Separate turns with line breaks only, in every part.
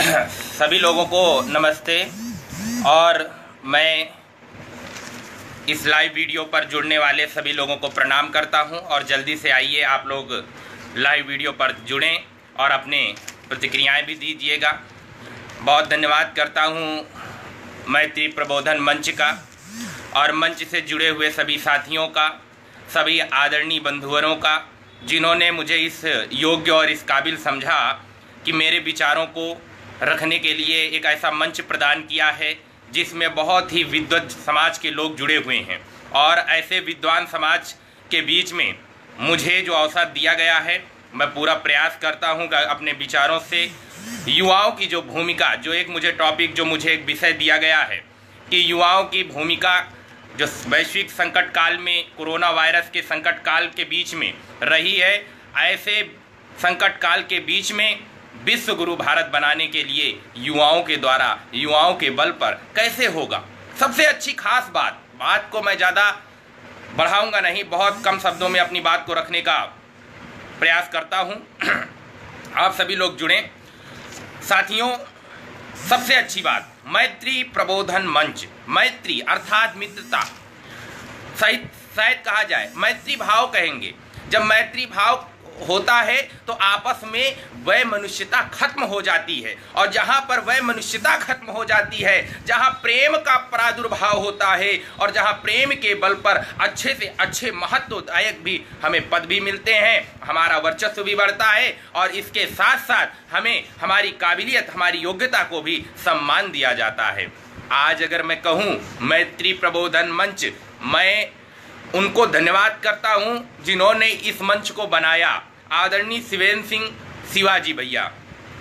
सभी लोगों को नमस्ते। और मैं इस लाइव वीडियो पर जुड़ने वाले सभी लोगों को प्रणाम करता हूं और जल्दी से आइए आप लोग लाइव वीडियो पर जुड़ें और अपने प्रतिक्रियाएं भी दीजिएगा। बहुत धन्यवाद करता हूं मैत्री प्रबोधन मंच का और मंच से जुड़े हुए सभी साथियों का, सभी आदरणीय बंधुवरों का, जिन्होंने मुझे इस योग्य और इस काबिल समझा कि मेरे विचारों को रखने के लिए एक ऐसा मंच प्रदान किया है जिसमें बहुत ही विद्वत समाज के लोग जुड़े हुए हैं। और ऐसे विद्वान समाज के बीच में मुझे जो अवसर दिया गया है, मैं पूरा प्रयास करता हूं कि अपने विचारों से युवाओं की जो भूमिका, जो एक मुझे टॉपिक, जो मुझे एक विषय दिया गया है कि युवाओं की भूमिका जो वैश्विक संकट काल में, कोरोना वायरस के संकट काल के बीच में रही है, ऐसे संकट काल के बीच में विश्व गुरु भारत बनाने के लिए युवाओं के द्वारा, युवाओं के बल पर कैसे होगा। सबसे अच्छी खास बात को मैं ज़्यादा बढ़ाऊंगा नहीं, बहुत कम शब्दों में अपनी बात को रखने का प्रयास करता हूं। आप सभी लोग जुड़ें साथियों। सबसे अच्छी बात, मैत्री प्रबोधन मंच, मैत्री अर्थात मित्रता, शायद कहा जाए मैत्री भाव कहेंगे। जब मैत्री भाव होता है तो आपस में वह मनुष्यता खत्म हो जाती है, और जहां पर वह मनुष्यता खत्म हो जाती है, जहां प्रेम का प्रादुर्भाव होता है और जहां प्रेम के बल पर अच्छे से अच्छे महत्वदायक भी हमें पद भी मिलते हैं, हमारा वर्चस्व भी बढ़ता है और इसके साथ साथ हमें हमारी काबिलियत, हमारी योग्यता को भी सम्मान दिया जाता है। आज अगर मैं कहूँ मैत्री प्रबोधन मंच, मैं उनको धन्यवाद करता हूं जिन्होंने इस मंच को बनाया। आदरणीय शिवेंद्र सिंह शिवाजी भैया,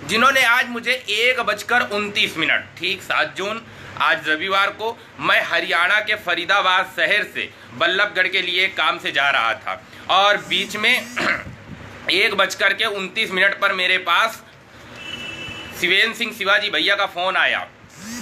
जिन्होंने आज मुझे 1:29, ठीक 7 जून, आज रविवार को, मैं हरियाणा के फरीदाबाद शहर से बल्लभगढ़ के लिए काम से जा रहा था और बीच में 1:29 पर मेरे पास शिवेंद्र सिंह शिवाजी भैया का फ़ोन आया।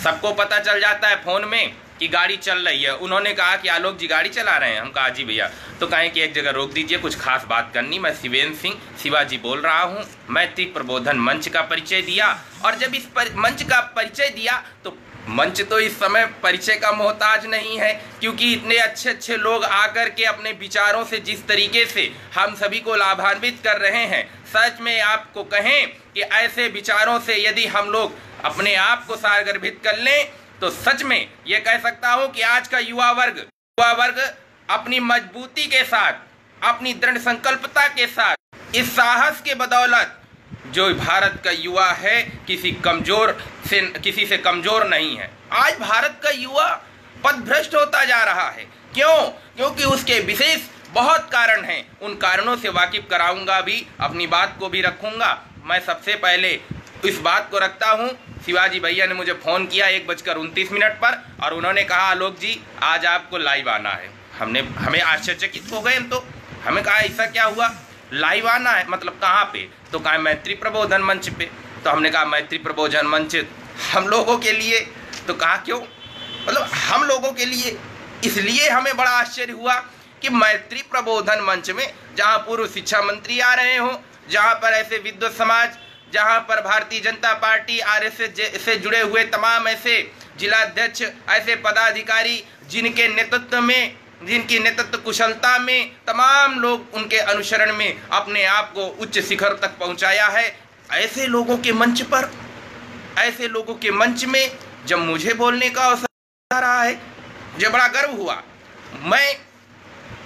सबको पता चल जाता है फ़ोन में कि गाड़ी चल रही है। उन्होंने कहा कि आलोक जी गाड़ी चला रहे हैं। हम कहा जी भैया। तो कहें कि एक जगह रोक दीजिए, कुछ खास बात करनी। मैं शिवेंद्र सिंह शिवाजी बोल रहा हूँ। मैत्री प्रबोधन मंच का परिचय दिया और जब इस मंच का परिचय दिया तो मंच तो इस समय परिचय का मोहताज नहीं है, क्योंकि इतने अच्छे अच्छे लोग आकर के अपने विचारों से जिस तरीके से हम सभी को लाभान्वित कर रहे हैं, सच में आपको कहें कि ऐसे विचारों से यदि हम लोग अपने आप को सारगर्भित कर लें तो सच में ये कह सकता हूं कि आज का युवा वर्ग अपनी मजबूती के साथ, अपनी दृढ़ संकल्पता के साथ, इस साहस के बदौलत जो भारत का युवा है किसी से कमजोर नहीं है। आज भारत का युवा पथभ्रष्ट होता जा रहा है। क्यों? क्योंकि उसके विशेष बहुत कारण हैं। उन कारणों से वाकिफ कराऊंगा भी, अपनी बात को भी रखूंगा। मैं सबसे पहले इस बात को रखता हूं, शिवाजी भैया ने मुझे फ़ोन किया 1:29 पर और उन्होंने कहा आलोक जी आज आपको लाइव आना है। हमें आश्चर्यचकित हो गए। तो हमें कहा ऐसा क्या हुआ, लाइव आना है, मतलब कहाँ पे? तो कहा मैत्री प्रबोधन मंच पे। तो हमने कहा मैत्री प्रबोधन मंच हम लोगों के लिए? तो कहा क्यों? मतलब हम लोगों के लिए इसलिए हमें बड़ा आश्चर्य हुआ कि मैत्री प्रबोधन मंच में जहाँ पूर्व शिक्षा मंत्री आ रहे हों, जहाँ पर ऐसे विद्वत समाज, जहां पर भारतीय जनता पार्टी आरएसएस से जुड़े हुए तमाम ऐसे जिलाध्यक्ष, ऐसे पदाधिकारी जिनके नेतृत्व में, जिनकी नेतृत्व कुशलता में तमाम लोग उनके अनुसरण में अपने आप को उच्च शिखर तक पहुंचाया है, ऐसे लोगों के मंच पर, ऐसे लोगों के मंच में जब मुझे बोलने का अवसर आ रहा है, मुझे बड़ा गर्व हुआ। मैं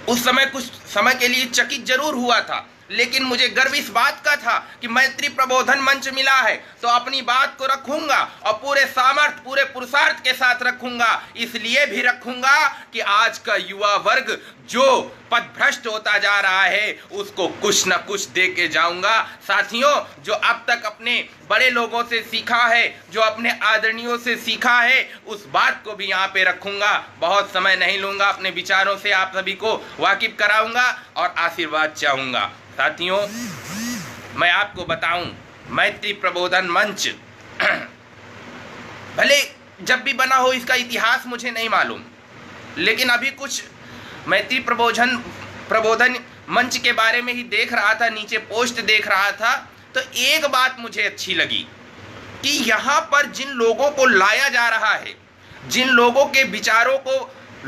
उस समय कुछ समय के लिए चकित जरूर हुआ था, लेकिन मुझे गर्व इस बात का था कि मैत्री प्रबोधन मंच मिला है तो अपनी बात को रखूंगा और पूरे सामर्थ्य, पूरे पुरुषार्थ के साथ रखूंगा। इसलिए भी रखूंगा कि आज का युवा वर्ग जो पथभ्रष्ट होता जा रहा है उसको कुछ न कुछ दे के जाऊंगा। साथियों, जो अब तक अपने बड़े लोगों से सीखा है, जो अपने आदरणीयों से सीखा है, उस बात को भी यहाँ पे रखूंगा। बहुत समय नहीं लूंगा, अपने विचारों से आप सभी को वाकिफ कराऊंगा और आशीर्वाद चाहूंगा। साथियों, मैं आपको बताऊं, मैत्री प्रबोधन मंच भले जब भी बना हो इसका इतिहास मुझे नहीं मालूम, लेकिन अभी कुछ मैत्री प्रबोधन मंच के बारे में ही देख रहा था, नीचे पोस्ट देख रहा था, तो एक बात मुझे अच्छी लगी कि यहाँ पर जिन लोगों को लाया जा रहा है, जिन लोगों के विचारों को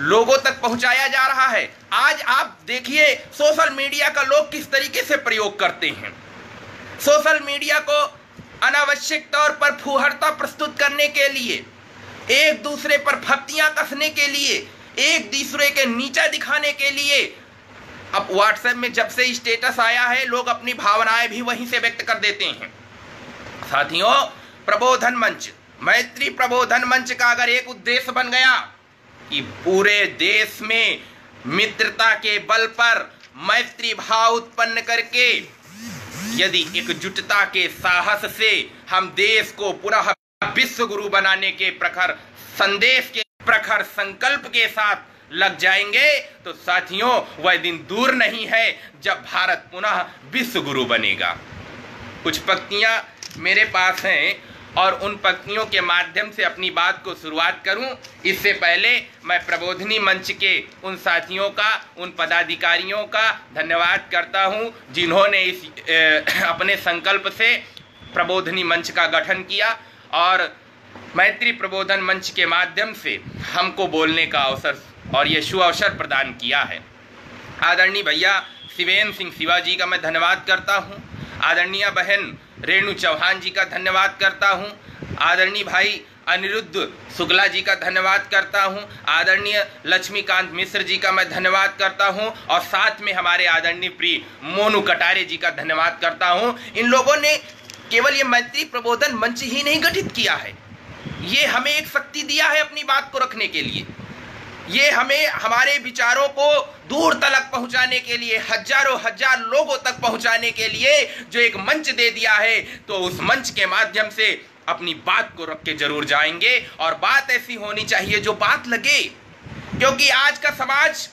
लोगों तक पहुंचाया जा रहा है, आज आप देखिए सोशल मीडिया का लोग किस तरीके से प्रयोग करते हैं। सोशल मीडिया को अनावश्यक तौर पर फुहरता प्रस्तुत करने के लिए, एक दूसरे पर फप्तियां कसने के लिए, एक दूसरे के नीचा दिखाने के लिए, अब व्हाट्सएप में जब से स्टेटस आया है लोग अपनी भावनाएं भी वहीं से व्यक्त कर देते हैं। साथियों, प्रबोधन मंच, मैत्री प्रबोधन मंच का अगर एक उद्देश्य बन गया कि पूरे देश में मित्रता के बल पर मैत्री भाव उत्पन्न करके यदि एकजुटता के साहस से हम देश को पुनः विश्व गुरु बनाने के प्रखर संदेश के प्रखर संकल्प के साथ लग जाएंगे, तो साथियों वह दिन दूर नहीं है जब भारत पुनः विश्व गुरु बनेगा। कुछ पंक्तियां मेरे पास हैं और उन पंक्तियों के माध्यम से अपनी बात को शुरुआत करूं। इससे पहले मैं प्रबोधनी मंच के उन साथियों का, उन पदाधिकारियों का धन्यवाद करता हूं जिन्होंने इस अपने संकल्प से प्रबोधनी मंच का गठन किया और मैत्री प्रबोधन मंच के माध्यम से हमको बोलने का अवसर और ये शुभ अवसर प्रदान किया है। आदरणीय भैया शिवेंद्र सिंह शिवाजी का मैं धन्यवाद करता हूँ। आदरणीय बहन रेणु चौहान जी का धन्यवाद करता हूँ। आदरणीय भाई अनिरुद्ध शुक्ला जी का धन्यवाद करता हूँ। आदरणीय लक्ष्मीकांत मिश्र जी का मैं धन्यवाद करता हूँ और साथ में हमारे आदरणीय प्रिय मोनू कटारे जी का धन्यवाद करता हूँ। इन लोगों ने केवल ये मैत्री प्रबोधन मंच ही नहीं गठित किया है, ये हमें एक शक्ति दिया है अपनी बात को रखने के लिए, ये हमें हमारे विचारों को दूर तक पहुंचाने के लिए, हजारों हजार लोगों तक पहुंचाने के लिए जो एक मंच दे दिया है, तो उस मंच के माध्यम से अपनी बात को रख के जरूर जाएंगे और बात ऐसी होनी चाहिए जो बात लगे, क्योंकि आज का समाज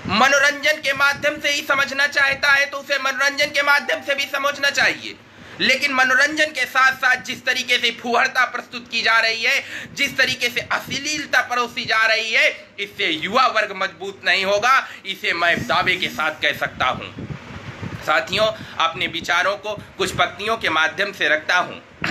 मनोरंजन के माध्यम से ही समझना चाहता है तो उसे मनोरंजन के माध्यम से भी समझना चाहिए। लेकिन मनोरंजन के साथ साथ जिस तरीके से फुहरता प्रस्तुत की जा रही है, जिस तरीके से अश्लीलता परोसी जा रही है, इससे युवा वर्ग मजबूत नहीं होगा, इसे मैं दावे के साथ कह सकता हूं। साथियों, अपने विचारों को कुछ पंक्तियों के माध्यम से रखता हूं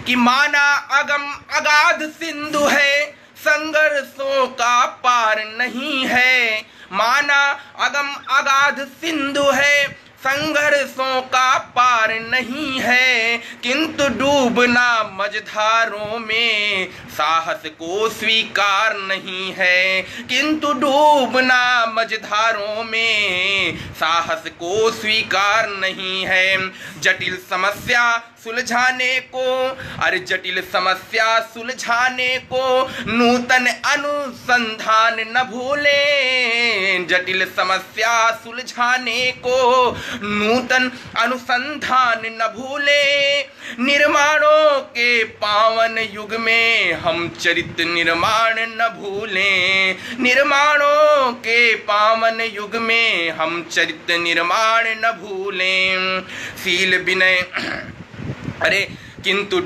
कि माना अगम अगाध सिंधु है, संघर्षों का पार नहीं है। माना अगम अगाध सिंधु है, संघर्षों का पार नहीं है, किंतु डूबना मझधारों में साहस को स्वीकार नहीं है। किंतु डूबना मझधारों में साहस को स्वीकार नहीं है। जटिल समस्या सुलझाने को, अरे जटिल समस्या सुलझाने को नूतन अनुसंधान न भूलें। जटिल समस्या सुलझाने को नूतन अनुसंधान न भूलें। निर्माणों के पावन युग में हम चरित्र निर्माण न भूलें। निर्माणों के पावन युग में हम चरित्र निर्माण न भूलें। शील विनय, अरे किंतु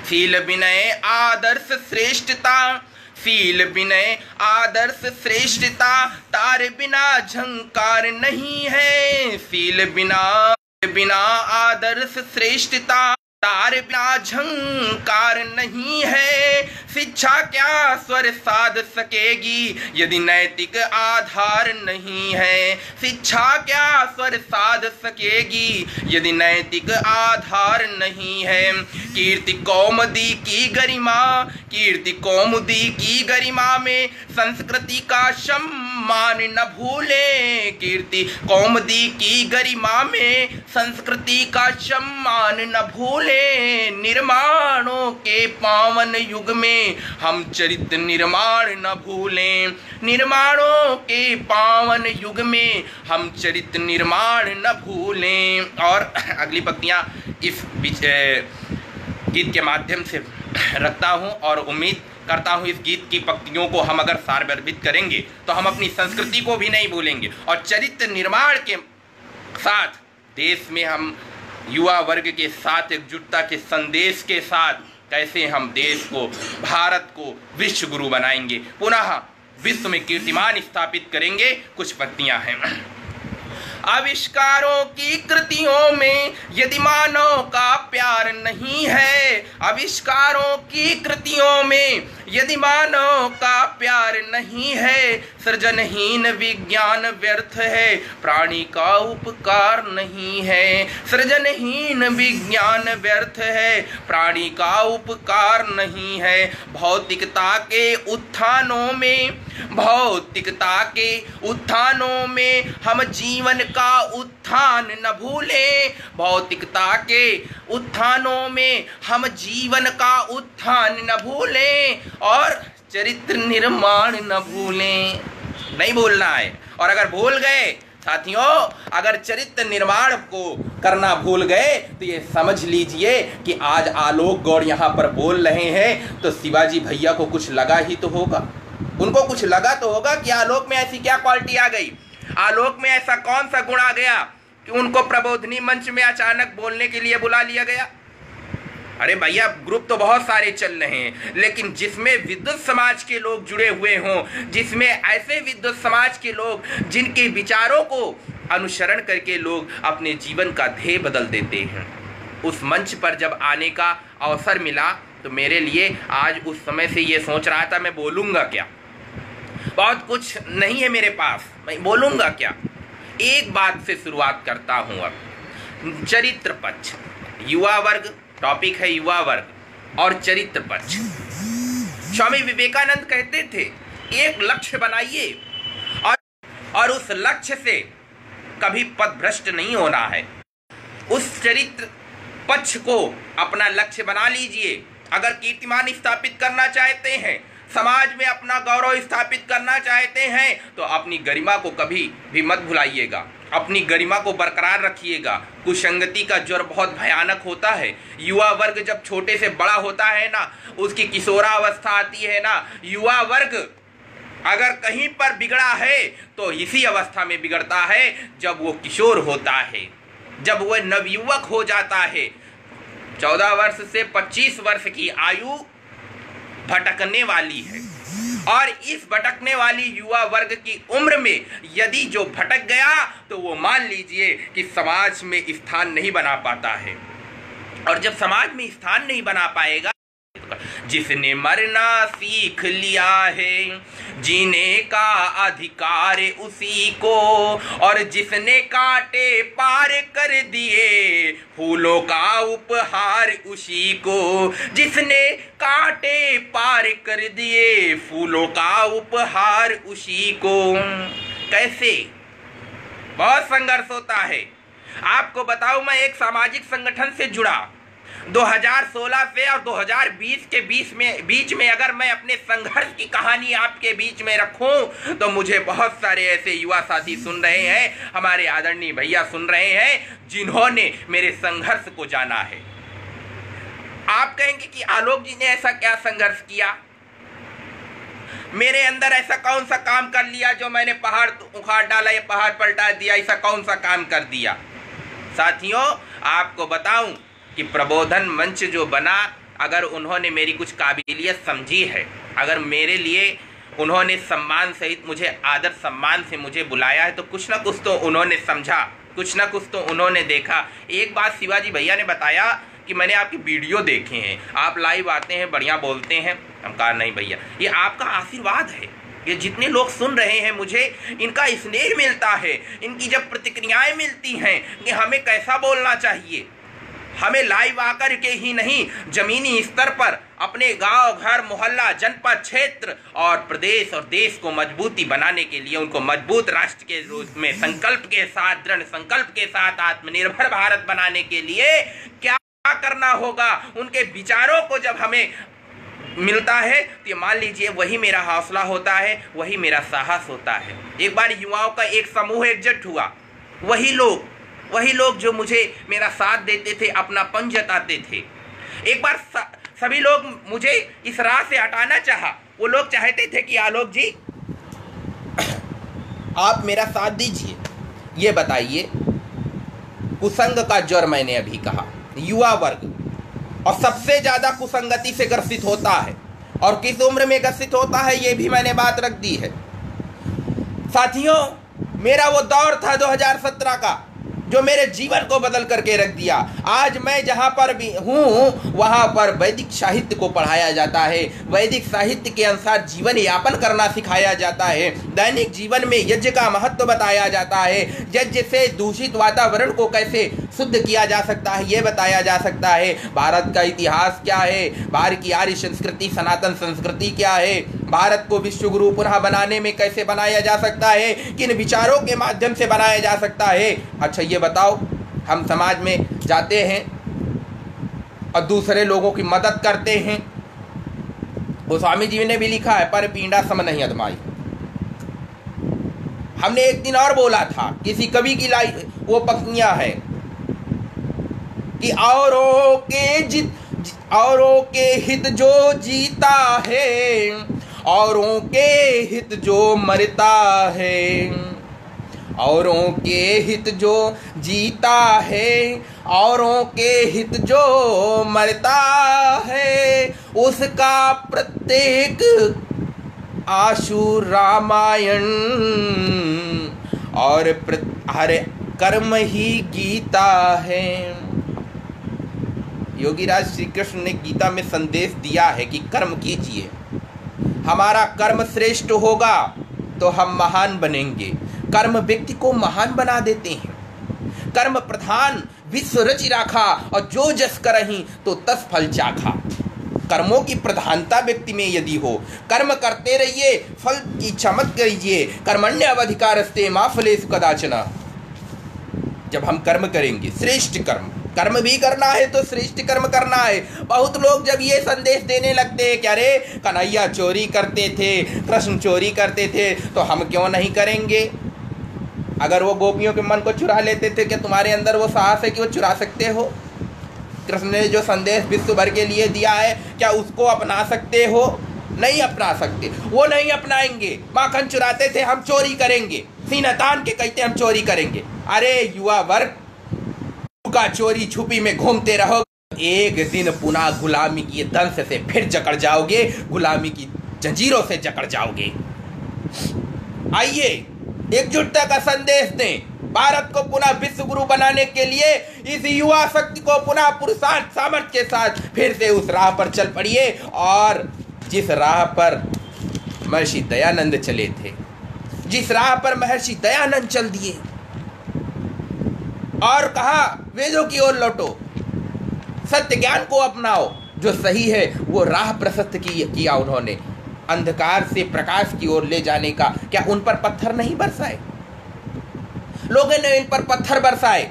शील विनय आदर्श श्रेष्ठता, शील विनय आदर्श श्रेष्ठता तार बिना झंकार नहीं है। शील बिना आदर्श श्रेष्ठता तार बिना झंकार नहीं है। शिक्षा क्या स्वर साध सकेगी यदि नैतिक आधार नहीं है। शिक्षा क्या स्वर साध सकेगी यदि नैतिक आधार नहीं है। कीर्ति कौमुदी की गरिमा, कीर्ति कौमुदी की गरिमा में संस्कृति का सम्मान न भूले। कीर्ति कौमुदी की गरिमा में संस्कृति का सम्मान न भूले। निर्माणों के पावन युग में हम चरित्र निर्माण न भूलें। निर्माणों के पावन युग में हम चरित्र निर्माण न भूलें। और अगली पंक्तियां इस गीत के माध्यम से रखता हूं और उम्मीद करता हूं इस गीत की पंक्तियों को हम अगर सारगर्भित करेंगे तो हम अपनी संस्कृति को भी नहीं भूलेंगे और चरित्र निर्माण के साथ देश में हम युवा वर्ग के साथ एकजुटता के संदेश के साथ कैसे हम देश को, भारत को विश्व गुरु बनाएंगे, पुनः विश्व में कीर्तिमान स्थापित करेंगे। कुछ पंक्तियां हैं। आविष्कारों की कृतियों में यदि मानव का प्यार नहीं है, आविष्कारों की कृतियों में यदि मानव का प्यार नहीं है, सृजनहीन विज्ञान व्यर्थ है, प्राणी का उपकार नहीं है। सृजनहीन विज्ञान व्यर्थ है, प्राणी का उपकार नहीं है। भौतिकता के उत्थानों में हम जीवन का उत्थान न भूलें। भौतिकता के उत्थानों में हम जीवन का उत्थान न भूलें और चरित्र निर्माण न भूलें। नहीं भूलना है। और अगर भूल गए साथियों, अगर चरित्र निर्माण को करना भूल गए तो ये समझ लीजिए कि आज आलोक गौड़ यहाँ पर बोल रहे हैं तो शिवाजी भैया को कुछ लगा ही तो होगा। उनको कुछ लगा तो होगा कि आलोक में ऐसी क्या क्वालिटी आ गई, आलोक में ऐसा कौन सा गुण आ गया कि उनको प्रबोधनी मंच में अचानक बोलने के लिए बुला लिया गया। अरे भैया, ग्रुप तो बहुत सारे चल रहे हैं, लेकिन जिसमें विद्युत समाज के लोग जुड़े हुए हों, जिसमें ऐसे विद्युत समाज के लोग जिनके विचारों को अनुसरण करके लोग अपने जीवन का ध्येय बदल देते हैं, उस मंच पर जब आने का अवसर मिला तो मेरे लिए आज उस समय से ये सोच रहा था मैं बोलूँगा क्या। बहुत कुछ नहीं है मेरे पास, मैं बोलूँगा क्या। एक बात से शुरुआत करता हूँ। अब चरित्र पक्ष, युवा वर्ग टॉपिक है, युवा वर्ग और चरित्र पक्ष। स्वामी विवेकानंद कहते थे एक लक्ष्य बनाइए और उस लक्ष्य से कभी पथभ्रष्ट नहीं होना है। उस चरित्र पक्ष को अपना लक्ष्य बना लीजिए। अगर कीर्तिमान स्थापित करना चाहते हैं, समाज में अपना गौरव स्थापित करना चाहते हैं, तो अपनी गरिमा को कभी भी मत भुलाइएगा, अपनी गरिमा को बरकरार रखिएगा। कुसंगति का ज्वर बहुत भयानक होता है। युवा वर्ग जब छोटे से बड़ा होता है ना, उसकी किशोरावस्था आती है ना, युवा वर्ग अगर कहीं पर बिगड़ा है तो इसी अवस्था में बिगड़ता है जब वो किशोर होता है, जब वह नवयुवक हो जाता है। 14 वर्ष से 25 वर्ष की आयु भटकने वाली है और इस भटकने वाली युवा वर्ग की उम्र में यदि जो भटक गया तो वो मान लीजिए कि समाज में स्थान नहीं बना पाता है। और जब समाज में स्थान नहीं बना पाएगा, जिसने मरना सीख लिया है जीने का अधिकार उसी को, और जिसने कांटे पार कर दिए फूलों का उपहार उसी को। जिसने कांटे पार कर दिए फूलों का उपहार उसी को। कैसे? बहुत संघर्ष होता है। आपको बताऊं, मैं एक सामाजिक संगठन से जुड़ा 2016 से और 2020 के बीच में अगर मैं अपने संघर्ष की कहानी आपके बीच में रखूं तो मुझे बहुत सारे ऐसे युवा साथी सुन रहे हैं, हमारे आदरणीय भैया सुन रहे हैं, जिन्होंने मेरे संघर्ष को जाना है। आप कहेंगे कि आलोक जी ने ऐसा क्या संघर्ष किया, मेरे अंदर ऐसा कौन सा काम कर लिया जो मैंने पहाड़ उखाड़ डाला या पहाड़ पलटा दिया, ऐसा कौन सा काम कर दिया। साथियों, आपको बताऊं कि प्रबोधन मंच जो बना, अगर उन्होंने मेरी कुछ काबिलियत समझी है, अगर मेरे लिए उन्होंने सम्मान सहित मुझे आदर सम्मान से मुझे बुलाया है, तो कुछ ना कुछ तो उन्होंने समझा, कुछ ना कुछ तो उन्होंने देखा। एक बात शिवाजी भैया ने बताया कि मैंने आपकी वीडियो देखे हैं, आप लाइव आते हैं, बढ़िया बोलते हैं। हम कहा नहीं भैया, ये आपका आशीर्वाद है, ये जितने लोग सुन रहे हैं मुझे इनका स्नेह मिलता है, इनकी जब प्रतिक्रियाएं मिलती हैं कि हमें कैसा बोलना चाहिए, हमें लाइव आकर के ही नहीं, जमीनी स्तर पर अपने गांव, घर, मोहल्ला, जनपद, क्षेत्र और प्रदेश और देश को मजबूती बनाने के लिए, उनको मजबूत राष्ट्र के रूप में संकल्प के साथ, दृढ़ संकल्प के साथ आत्मनिर्भर भारत बनाने के लिए क्या करना होगा, उनके विचारों को जब हमें मिलता है तो मान लीजिए वही मेरा हौसला होता है, वही मेरा साहस होता है। एक बार युवाओं का एक समूह एकजुट हुआ, वही लोग जो मुझे मेरा साथ देते थे, अपनापन जताते थे। एक बार सभी लोग मुझे इस राह से हटाना चाहा। वो लोग चाहते थे कि आलोक जी आप मेरा साथ दीजिए। ये बताइए, कुसंग का ज्वर मैंने अभी कहा, युवा वर्ग और सबसे ज्यादा कुसंगति से ग्रसित होता है, और किस उम्र में ग्रसित होता है ये भी मैंने बात रख दी है। साथियों, मेरा वो दौर था 2017 का, जो मेरे जीवन को बदल करके रख दिया। आज मैं जहाँ पर भी हूँ वहाँ पर वैदिक साहित्य को पढ़ाया जाता है, वैदिक साहित्य के अनुसार जीवन यापन करना सिखाया जाता है, दैनिक जीवन में यज्ञ का महत्व बताया जाता है, यज्ञ से दूषित वातावरण को कैसे शुद्ध किया जा सकता है ये बताया जा सकता है। भारत का इतिहास क्या है, भारत की आर्य संस्कृति सनातन संस्कृति क्या है, भारत को विश्व गुरु पुनः बनाने में कैसे बनाया जा सकता है, किन विचारों के माध्यम से बनाया जा सकता है। अच्छा ये बताओ, हम समाज में जाते हैं और दूसरे लोगों की मदद करते हैं। गोस्वामी जी ने भी लिखा है, पर पीड़ा सम नहीं अदमाई। हमने एक दिन और बोला था, किसी कवि की वो पंक्तियां हैं कि औरों के हित जो जीता है, औरों के हित जो मरता है, औरों के हित जो जीता है, औरों के हित जो मरता है, उसका प्रत्येक आशु रामायण और हर कर्म ही गीता है। योगीराज श्री कृष्ण ने गीता में संदेश दिया है कि कर्म कीजिए, हमारा कर्म श्रेष्ठ होगा तो हम महान बनेंगे। कर्म व्यक्ति को महान बना देते हैं। कर्म प्रधान विश्व रचि राखा और जो जस करहि तो तस फल चाखा। कर्मों की प्रधानता व्यक्ति में यदि हो, कर्म करते रहिए, फल की इच्छा मत करिए। कर्मण्य अवधिकारस्ते मा फलेषु कदाचन। जब हम कर्म करेंगे श्रेष्ठ कर्म भी करना है तो श्रेष्ठ कर्म करना है। बहुत लोग जब ये संदेश देने लगते हैं कि अरे कन्हैया चोरी करते थे, कृष्ण चोरी करते थे, तो हम क्यों नहीं करेंगे। अगर वो गोपियों के मन को चुरा लेते थे, क्या तुम्हारे अंदर वो साहस है कि वो चुरा सकते हो? कृष्ण ने जो संदेश विश्व भर के लिए दिया है, क्या उसको अपना सकते हो? नहीं अपना सकते। वो नहीं अपनाएंगे। माखन चुराते थे, हम चोरी करेंगे, सीना तान के कहते हम चोरी करेंगे। अरे युवा वर्ग का चोरी छुपी में घूमते रहो, एक दिन पुनः गुलामी की दंश से फिर जकड़ जाओगे, गुलामी की जंजीरों से जकड़ जाओगे। आइए एकजुटता का संदेश दें, भारत को पुनः विश्व गुरु बनाने के लिए इस युवा शक्ति को पुनः पुरुषार्थ सामर्थ्य के साथ फिर से उस राह पर चल पड़िए। और जिस राह पर महर्षि दयानंद चले थे, जिस राह पर महर्षि दयानंद चल दिए और कहा वेदों की ओर लौटो, सत्य ज्ञान को अपनाओ, जो सही है वो राह प्रशस्त किया उन्होंने। अंधकार से प्रकाश की ओर ले जाने का क्या उन पर पत्थर नहीं बरसाए? लोगों ने इन पर पत्थर बरसाए,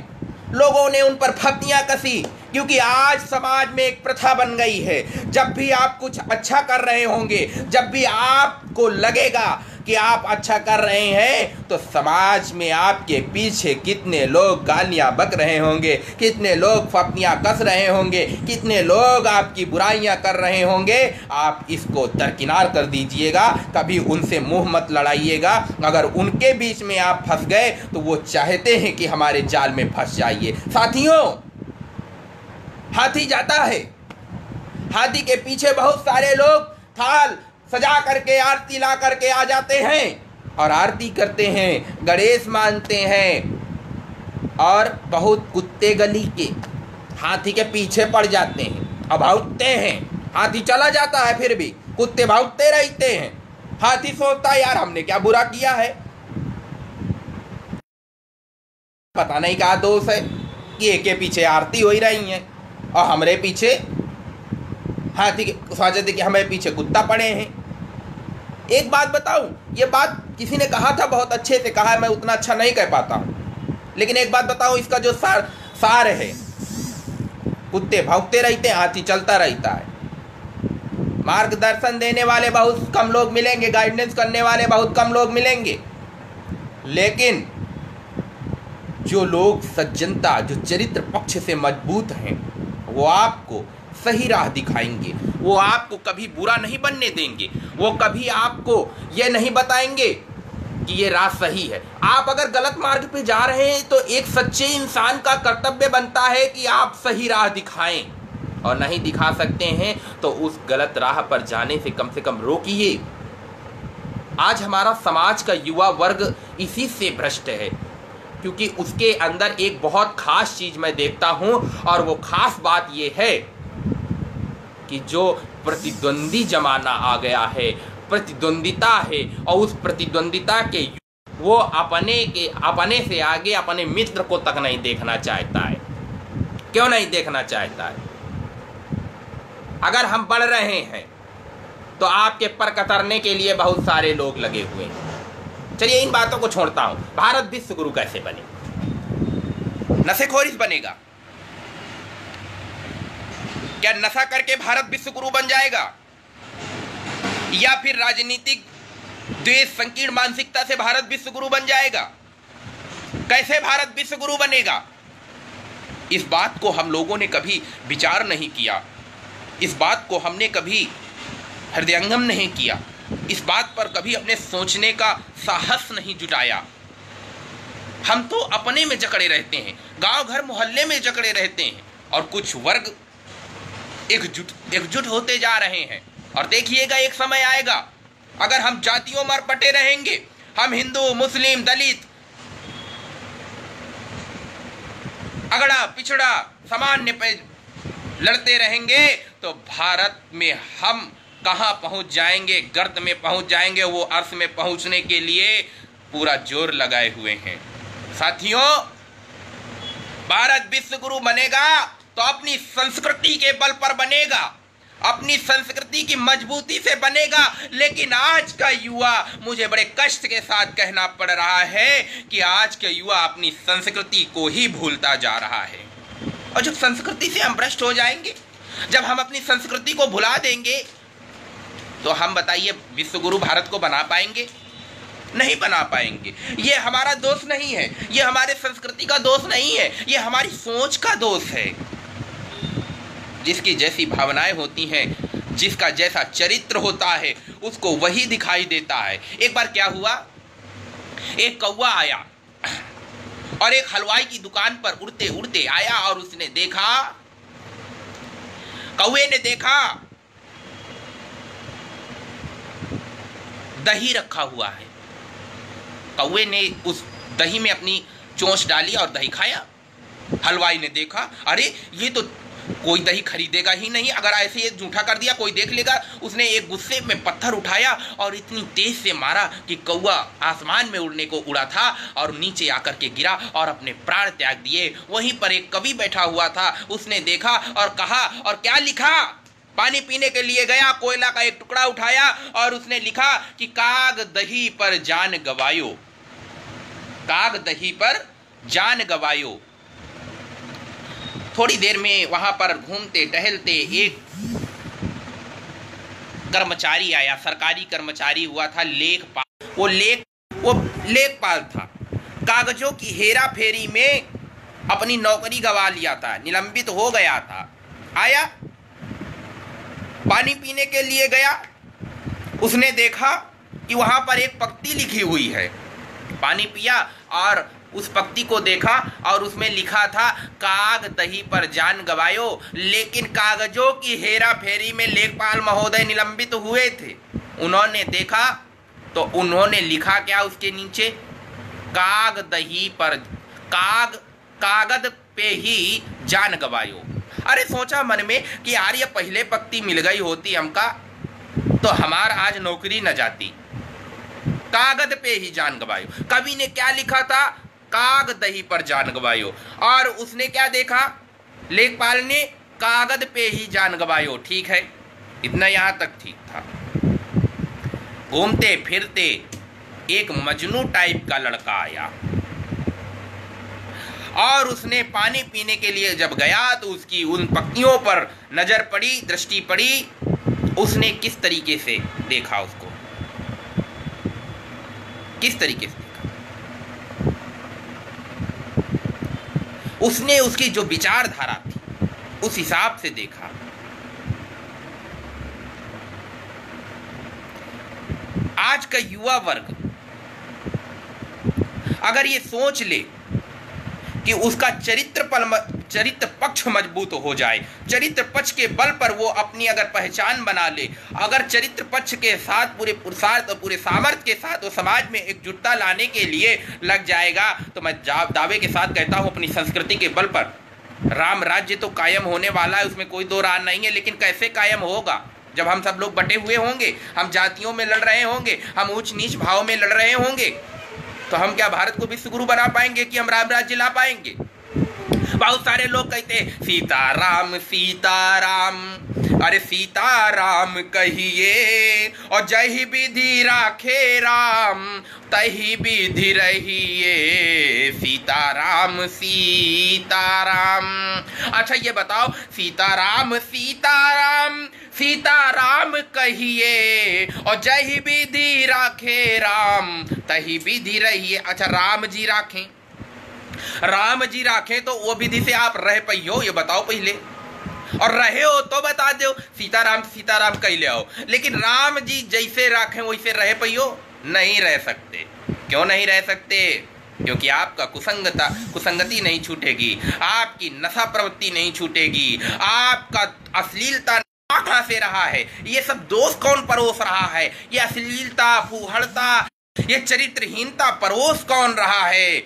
लोगों ने उन पर फतियां कसी, क्योंकि आज समाज में एक प्रथा बन गई है। जब भी आप कुछ अच्छा कर रहे होंगे, जब भी आपको लगेगा कि आप अच्छा कर रहे हैं, तो समाज में आपके पीछे कितने लोग गालियां बक रहे होंगे, कितने लोग फतियां कस रहे होंगे, कितने लोग आपकी बुराइयां कर रहे होंगे। आप इसको दरकिनार कर दीजिएगा, कभी उनसे मुंह मत लड़ाइएगा। अगर उनके बीच में आप फंस गए तो वो चाहते हैं कि हमारे जाल में फंस जाइए। साथियों, हाथी जाता है, हाथी के पीछे बहुत सारे लोग थाल सजा करके आरती ला करके आ जाते हैं और आरती करते हैं, गणेश मानते हैं, और बहुत कुत्ते गली के हाथी के पीछे पड़ जाते हैं और भागते हैं। हाथी चला जाता है, फिर भी कुत्ते भागते रहते हैं। हाथी सोचता है यार हमने क्या बुरा किया है, पता नहीं क्या दोष है कि एक के पीछे आरती हो ही रही है और हमारे पीछे हाथी के स्वागत है कि हमारे पीछे कुत्ता पड़े हैं। एक बात बताऊं, ये बात किसी ने कहा था, बहुत अच्छे से कहा है, मैं उतना अच्छा नहीं कह पाता हूं, लेकिन एक बात बताऊं, इसका जो सार है, कुत्ते भौंकते रहते हैं, हाथी चलता रहता है। मार्गदर्शन देने वाले बहुत कम लोग मिलेंगे, गाइडेंस करने वाले बहुत कम लोग मिलेंगे, लेकिन जो लोग सज्जनता, जो चरित्र पक्ष से मजबूत हैं, वो आपको सही राह दिखाएंगे। वो आपको कभी बुरा नहीं बनने देंगे, वो कभी आपको ये नहीं बताएंगे कि ये राह सही है। आप अगर गलत मार्ग पे जा रहे हैं तो एक सच्चे इंसान का कर्तव्य बनता है कि आप सही राह दिखाएं, और नहीं दिखा सकते हैं तो उस गलत राह पर जाने से कम रोकिए। आज हमारा समाज का युवा वर्ग इसी से भ्रष्ट है। क्योंकि उसके अंदर एक बहुत खास चीज मैं देखता हूं, और वो खास बात ये है कि जो प्रतिद्वंदी जमाना आ गया है, प्रतिद्वंदिता है, और उस प्रतिद्वंदिता के वो अपने से आगे अपने मित्र को तक नहीं देखना चाहता है। क्यों नहीं देखना चाहता है? अगर हम बढ़ रहे हैं तो आपके पर कतरने के लिए बहुत सारे लोग लगे हुए हैं। चलिए इन बातों को छोड़ता हूं। भारत विश्व गुरु कैसे बने? नशेखोरी बनेगा क्या? नशा करके भारत विश्व गुरु बन जाएगा? या फिर राजनीतिक द्वेष संकीर्ण मानसिकता से भारत विश्व गुरु बन जाएगा? कैसे भारत विश्व गुरु बनेगा? इस बात को हम लोगों ने कभी विचार नहीं किया, इस बात को हमने कभी हृदयंगम नहीं किया, इस बात पर कभी अपने सोचने का साहस नहीं जुटाया। हम तो अपने में जकड़े रहते हैं, गांव घर मोहल्ले में जकड़े रहते हैं, और कुछ वर्ग एकजुट होते जा रहे हैं। और देखिएगा एक समय आएगा, अगर हम जातियों में बटे रहेंगे, हम हिंदू मुस्लिम दलित अगड़ा पिछड़ा सामान्य पे लड़ते रहेंगे, तो भारत में हम कहां पहुंच जाएंगे? गर्त में पहुंच जाएंगे। वो अर्थ में पहुंचने के लिए पूरा जोर लगाए हुए हैं। साथियों, भारत विश्व गुरु बनेगा तो अपनी संस्कृति के बल पर बनेगा, अपनी संस्कृति की मजबूती से बनेगा। लेकिन आज का युवा, मुझे बड़े कष्ट के साथ कहना पड़ रहा है कि आज के युवा अपनी संस्कृति को ही भूलता जा रहा है। और जब संस्कृति से हम भ्रष्ट हो जाएंगे, जब हम अपनी संस्कृति को भुला देंगे, तो हम बताइए विश्व गुरु भारत को बना पाएंगे? नहीं बना पाएंगे। ये हमारा दोष नहीं है, ये हमारे संस्कृति का दोष नहीं है, ये हमारी सोच का दोष है। जिसकी जैसी भावनाएं होती हैं, जिसका जैसा चरित्र होता है, उसको वही दिखाई देता है। एक बार क्या हुआ, एक कौवा आया और एक हलवाई की दुकान पर उड़ते उड़ते आया, और उसने देखा, कौवे ने देखा दही रखा हुआ है। कौवे ने उस दही में अपनी चोंच डाली और दही खाया। हलवाई ने देखा, अरे ये तो कोई दही खरीदेगा ही नहीं, अगर ऐसे ये झूठा कर दिया कोई देख लेगा। उसने एक गुस्से में पत्थर उठाया और इतनी तेज से मारा कि कौवा आसमान में उड़ने को उड़ा था और नीचे आकर के गिरा और अपने प्राण त्याग दिए। वहीं पर एक कवि बैठा हुआ था, उसने देखा और कहा, और क्या लिखा? पानी पीने के लिए गया, कोयला का एक टुकड़ा उठाया और उसने लिखा कि काग दही पर जान गवायो, काग दही पर जान गवायो। थोड़ी देर में वहां पर घूमते टहलते एक कर्मचारी आया, सरकारी कर्मचारी हुआ था, लेखपाल। वो लेखपाल था। कागजों की हेरा फेरी में अपनी नौकरी गंवा लिया था, निलंबित हो गया था। आया, पानी पीने के लिए गया, उसने देखा कि वहां पर एक पंक्ति लिखी हुई है। पानी पिया और उस पंक्ति को देखा और उसमें लिखा था, काग दही पर जान गवायो। लेकिन कागजों की हेरा फेरी में लेखपाल महोदय निलंबित हुए थे। उन्होंने देखा तो उन्होंने लिखा क्या उसके नीचे? काग दही पर, कागद पे ही जान गवायो। अरे सोचा मन में कि यार ये पहले पंक्ति मिल गई होती हमका तो हमार आज नौकरी न जाती। कागद पे ही जान गवायो। कवि ने क्या लिखा था? काग दही पर जान गवायो। और उसने क्या देखा? लेखपाल ने कागद पे ही जान गवायो। ठीक है, इतना यहां तक ठीक था। घूमते फिरते एक मजनू टाइप का लड़का आया और उसने पानी पीने के लिए जब गया तो उसकी उन पंक्तियों पर नजर पड़ी, दृष्टि पड़ी। उसने किस तरीके से देखा उसको, किस तरीके से देखा? उसने उसकी जो विचारधारा थी उस हिसाब से देखा। आज का युवा वर्ग अगर ये सोच ले कि उसका चरित्र पक्ष मजबूत हो जाए, चरित्र पक्ष के बल पर वो अपनी अगर पहचान बना ले, अगर चरित्र पक्ष के साथ पूरे पुरुषार्थ और पूरे सामर्थ्य के साथ वो समाज में एकजुटता लाने के लिए लग जाएगा, तो मैं दावे के साथ कहता हूँ अपनी संस्कृति के बल पर राम राज्य तो कायम होने वाला है, उसमें कोई दो राय नहीं है। लेकिन कैसे कायम होगा? जब हम सब लोग बटे हुए होंगे, हम जातियों में लड़ रहे होंगे, हम ऊंच नीच भाव में लड़ रहे होंगे, तो हम क्या भारत को विश्व गुरु बना पाएंगे कि हम राम राज्य ला पाएंगे? बहुत सारे लोग कहते हैं सीताराम सीताराम, अरे सीताराम कहिए और जही विधि राखे राम तही विधि रहिए, सीताराम सीताराम। अच्छा ये बताओ, सीताराम सीताराम, सीताराम कहिए और जही विधि राखे राम तही विधि रहिए। अच्छा राम जी राखें, राम जी राखें तो वो विधि से आप रह पाइयो, ये बताओ पहले, और रहे हो तो बता दो सीताराम सीताराम कह ले आओ। लेकिन राम जी जैसे राखें वैसे रह पाइयो? नहीं रह सकते। क्यों नहीं रह सकते? क्योंकि आपका कुसंगति नहीं छूटेगी, आपकी नशा प्रवृत्ति नहीं छूटेगी, आपका अश्लीलता कहाँ से रहा है, ये सब दोष कौन परोस रहा है, ये अश्लीलता, फूहड़ता, ये चरित्रहीनता परोस कौन रहा है?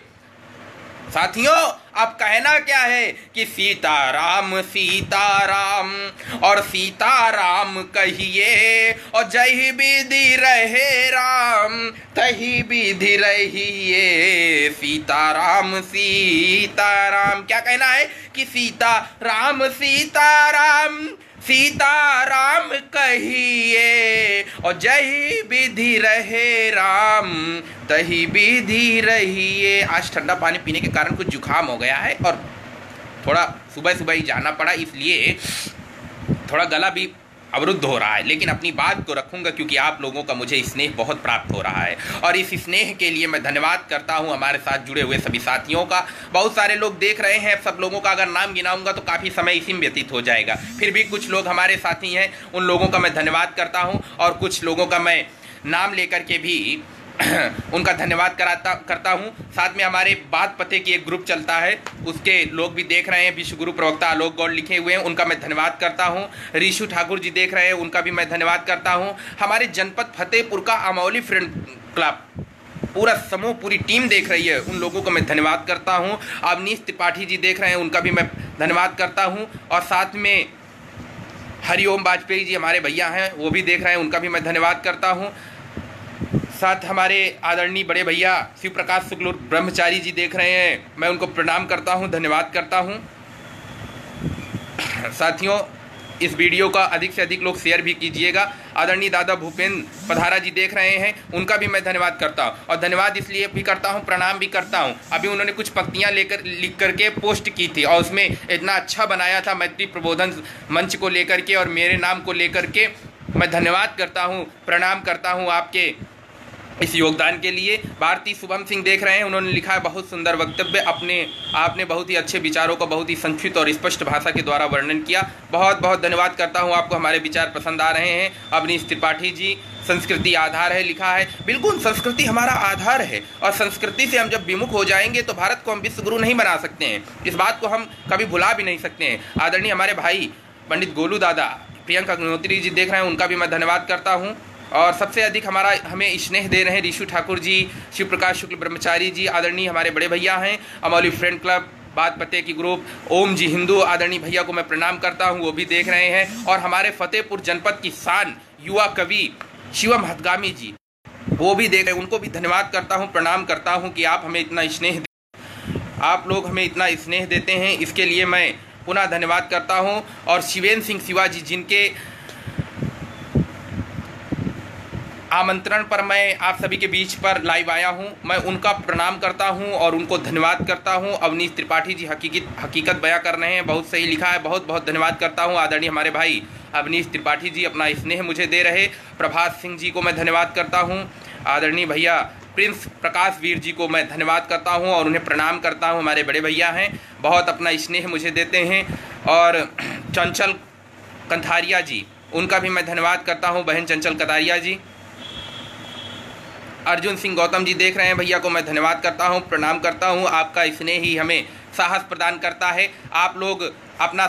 साथियों अब कहना क्या है कि सीताराम सीताराम और सीताराम कहिए और जही विधि रहे राम तही विधि रहिए, सीताराम सीताराम। क्या कहना है कि सीताराम सीताराम, सीताराम कहिए और जही विधि रहे राम तही विधि रहिए। आज ठंडा पानी पीने के कारण कुछ जुकाम हो गया है और थोड़ा सुबह सुबह ही जाना पड़ा, इसलिए थोड़ा गला भी अवरुद्ध हो रहा है। लेकिन अपनी बात को रखूंगा क्योंकि आप लोगों का मुझे स्नेह बहुत प्राप्त हो रहा है और इस स्नेह के लिए मैं धन्यवाद करता हूं हमारे साथ जुड़े हुए सभी साथियों का। बहुत सारे लोग देख रहे हैं, सब लोगों का अगर नाम गिनाऊंगा तो काफ़ी समय इसी में व्यतीत हो जाएगा। फिर भी कुछ लोग हमारे साथी हैं, उन लोगों का मैं धन्यवाद करता हूँ और कुछ लोगों का मैं नाम लेकर के भी उनका धन्यवाद करता हूँ। साथ में हमारे बात पते की एक ग्रुप चलता है, उसके लोग भी देख रहे हैं, विश्व गुरु प्रवक्ता आलोक गौड़ लिखे हुए हैं, उनका मैं धन्यवाद करता हूँ। ऋषु ठाकुर जी देख रहे हैं, उनका भी मैं धन्यवाद करता हूँ। हमारे जनपद फतेहपुर का अमौली फ्रेंड क्लब पूरा समूह, पूरी टीम देख रही है, उन लोगों को मैं धन्यवाद करता हूँ। अवनीश त्रिपाठी जी देख रहे हैं, उनका भी मैं धन्यवाद करता हूँ। और साथ में हरिओम वाजपेयी जी हमारे भैया हैं, वो भी देख रहे हैं, उनका भी मैं धन्यवाद करता हूँ। साथ हमारे आदरणीय बड़े भैया शिव प्रकाश शुक्ल ब्रह्मचारी जी देख रहे हैं, मैं उनको प्रणाम करता हूं, धन्यवाद करता हूं। साथियों इस वीडियो का अधिक से अधिक लोग शेयर भी कीजिएगा। आदरणीय दादा भूपेंद्र पधारा जी देख रहे हैं, उनका भी मैं धन्यवाद करता हूं और धन्यवाद इसलिए भी करता हूं, प्रणाम भी करता हूं। अभी उन्होंने कुछ पंक्तियां लिख करके पोस्ट की थी और उसमें इतना अच्छा बनाया था मैत्री प्रबोधन मंच को लेकर के और मेरे नाम को लेकर के। मैं धन्यवाद करता हूँ, प्रणाम करता हूँ आपके इस योगदान के लिए। भारती शुभम सिंह देख रहे हैं, उन्होंने लिखा है बहुत सुंदर वक्तव्य, आपने बहुत ही अच्छे विचारों को बहुत ही संक्षिप्त और स्पष्ट भाषा के द्वारा वर्णन किया। बहुत बहुत धन्यवाद करता हूं, आपको हमारे विचार पसंद आ रहे हैं। अवनीश त्रिपाठी जी संस्कृति आधार है लिखा है, बिल्कुल संस्कृति हमारा आधार है और संस्कृति से हम जब विमुख हो जाएंगे तो भारत को हम विश्व गुरु नहीं बना सकते हैं, इस बात को हम कभी भुला भी नहीं सकते हैं। आदरणीय हमारे भाई पंडित गोलू दादा प्रियंका अग्निहोत्री जी देख रहे हैं, उनका भी मैं धन्यवाद करता हूँ। और सबसे अधिक हमें स्नेह दे रहे हैं ऋषु ठाकुर जी, शिव प्रकाश शुक्ल ब्रह्मचारी जी, आदरणीय हमारे बड़े भैया हैं, अमौली फ्रेंड क्लब, बात पते की ग्रुप, ओम जी हिंदू, आदरणीय भैया को मैं प्रणाम करता हूं, वो भी देख रहे हैं। और हमारे फतेहपुर जनपद की शान युवा कवि शिवम हथगामी जी, वो भी देख रहे हैं, उनको भी धन्यवाद करता हूँ, प्रणाम करता हूँ कि आप हमें इतना स्नेह, आप लोग हमें इतना स्नेह देते हैं, इसके लिए मैं पुनः धन्यवाद करता हूँ। और शिवेंद्र सिंह शिवाजी जिनके आमंत्रण पर मैं आप सभी के बीच पर लाइव आया हूं, मैं उनका प्रणाम करता हूं और उनको धन्यवाद करता हूं। अवनीश त्रिपाठी जी हकीकत बयां कर रहे हैं, बहुत सही लिखा है, बहुत बहुत धन्यवाद करता हूं। आदरणीय हमारे भाई अवनीश त्रिपाठी जी अपना स्नेह मुझे दे रहे। प्रभात सिंह जी को मैं धन्यवाद करता हूं। आदरणीय भैया प्रिंस प्रकाश वीर जी को मैं धन्यवाद करता हूं और उन्हें प्रणाम करता हूं, हमारे बड़े भैया हैं, बहुत अपना स्नेह मुझे देते हैं। और चंचल कंथारिया जी, उनका भी मैं धन्यवाद करता हूँ, बहन चंचल कतारिया जी। अर्जुन सिंह गौतम जी देख रहे हैं, भैया को मैं धन्यवाद करता हूं, प्रणाम करता हूं, आपका स्नेह ही हमें साहस प्रदान करता है। आप लोग अपना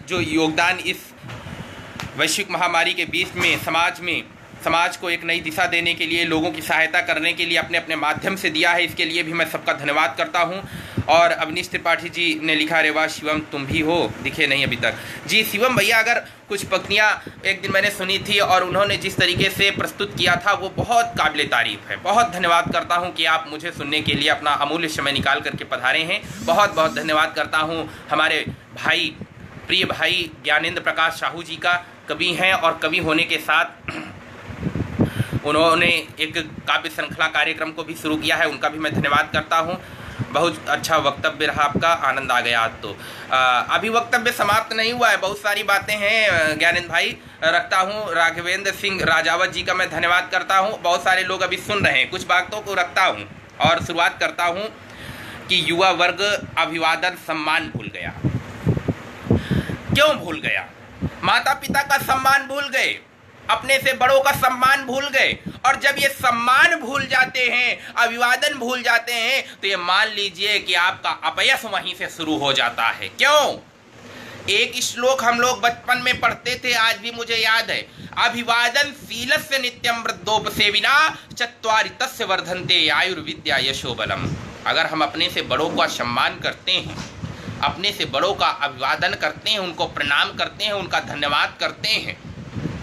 जो योगदान इस वैश्विक महामारी के बीच में समाज को एक नई दिशा देने के लिए, लोगों की सहायता करने के लिए अपने अपने माध्यम से दिया है, इसके लिए भी मैं सबका धन्यवाद करता हूं। और अवनीश त्रिपाठी जी ने लिखा, अरे वाह शिवम तुम भी हो, दिखे नहीं अभी तक। जी शिवम भैया, अगर कुछ पंक्तियां एक दिन मैंने सुनी थी और उन्होंने जिस तरीके से प्रस्तुत किया था वो बहुत काबिल तारीफ़ है। बहुत धन्यवाद करता हूं कि आप मुझे सुनने के लिए अपना अमूल्य समय निकाल करके पधारे हैं। बहुत बहुत धन्यवाद करता हूं हमारे भाई, प्रिय भाई ज्ञानेंद्र प्रकाश साहू जी का। कवि हैं और कवि होने के साथ उन्होंने एक काव्य श्रृंखला कार्यक्रम को भी शुरू किया है, उनका भी मैं धन्यवाद करता हूं। बहुत अच्छा वक्तव्य रहा आपका, आनंद आ गया। तो अभी वक्तव्य समाप्त नहीं हुआ है, बहुत सारी बातें हैं ज्ञानेंद्र भाई। रखता हूं राघवेंद्र सिंह राजावत जी का मैं धन्यवाद करता हूं। बहुत सारे लोग अभी सुन रहे हैं, कुछ बातों को रखता हूं और शुरुआत करता हूं कि युवा वर्ग अभिवादन सम्मान भूल गया। क्यों भूल गया? माता पिता का सम्मान भूल गए, अपने से बड़ों का सम्मान भूल गए। और जब ये सम्मान भूल जाते हैं, अभिवादन भूल जाते हैं, तो ये मान लीजिए कि आपका अपयश वहीं से शुरू हो जाता है। क्यों? एक श्लोक हम लोग बचपन में पढ़ते थे, आज भी मुझे याद है, अभिवादन शीलस्य नित्यम वृद्धोपसेविना चत्वारि तस्य वर्धन्ते आयुर्विद्या यशोबलम। अगर हम अपने से बड़ों का सम्मान करते हैं, अपने से बड़ों का अभिवादन करते हैं, उनको प्रणाम करते हैं, उनका धन्यवाद करते हैं,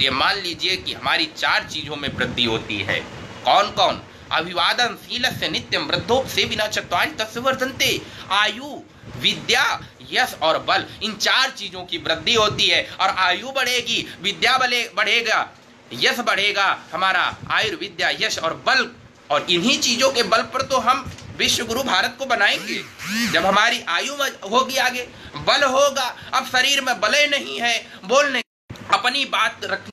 ये मान लीजिए कि हमारी 4 चीजों में वृद्धि होती है। कौन कौन? अभिवादन शीलस्य नित्यम वृद्धोपसेविना चत्वारि तस्य वर्धन्ते, आयु, विद्या, यश और बल। इन 4 चीजों की वृद्धि होती है और आयु बढ़ेगी, विद्या बढ़ेगा, यश बढ़ेगा, हमारा आयुर्विद्या, यश और बल। और इन्हीं चीजों के बल पर तो हम विश्व गुरु भारत को बनाएंगे। जब हमारी आयु होगी, आगे बल होगा। अब शरीर में बल नहीं है, बोलने अपनी बात रख,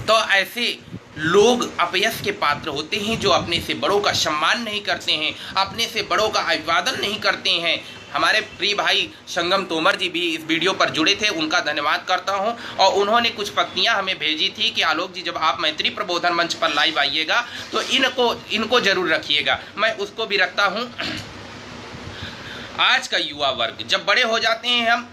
तो ऐसे लोग अपयश के पात्र होते हैं जो अपने से बड़ों का सम्मान नहीं करते हैं, अपने से बड़ों का अभिवादन नहीं करते हैं। हमारे प्रिय भाई संगम तोमर जी भी इस वीडियो पर जुड़े थे, उनका धन्यवाद करता हूं। और उन्होंने कुछ पंक्तियां हमें भेजी थी कि आलोक जी जब आप मैत्री प्रबोधन मंच पर लाइव आइएगा तो इनको जरूर रखिएगा। मैं उसको भी रखता हूं। आज का युवा वर्ग जब बड़े हो जाते हैं, हम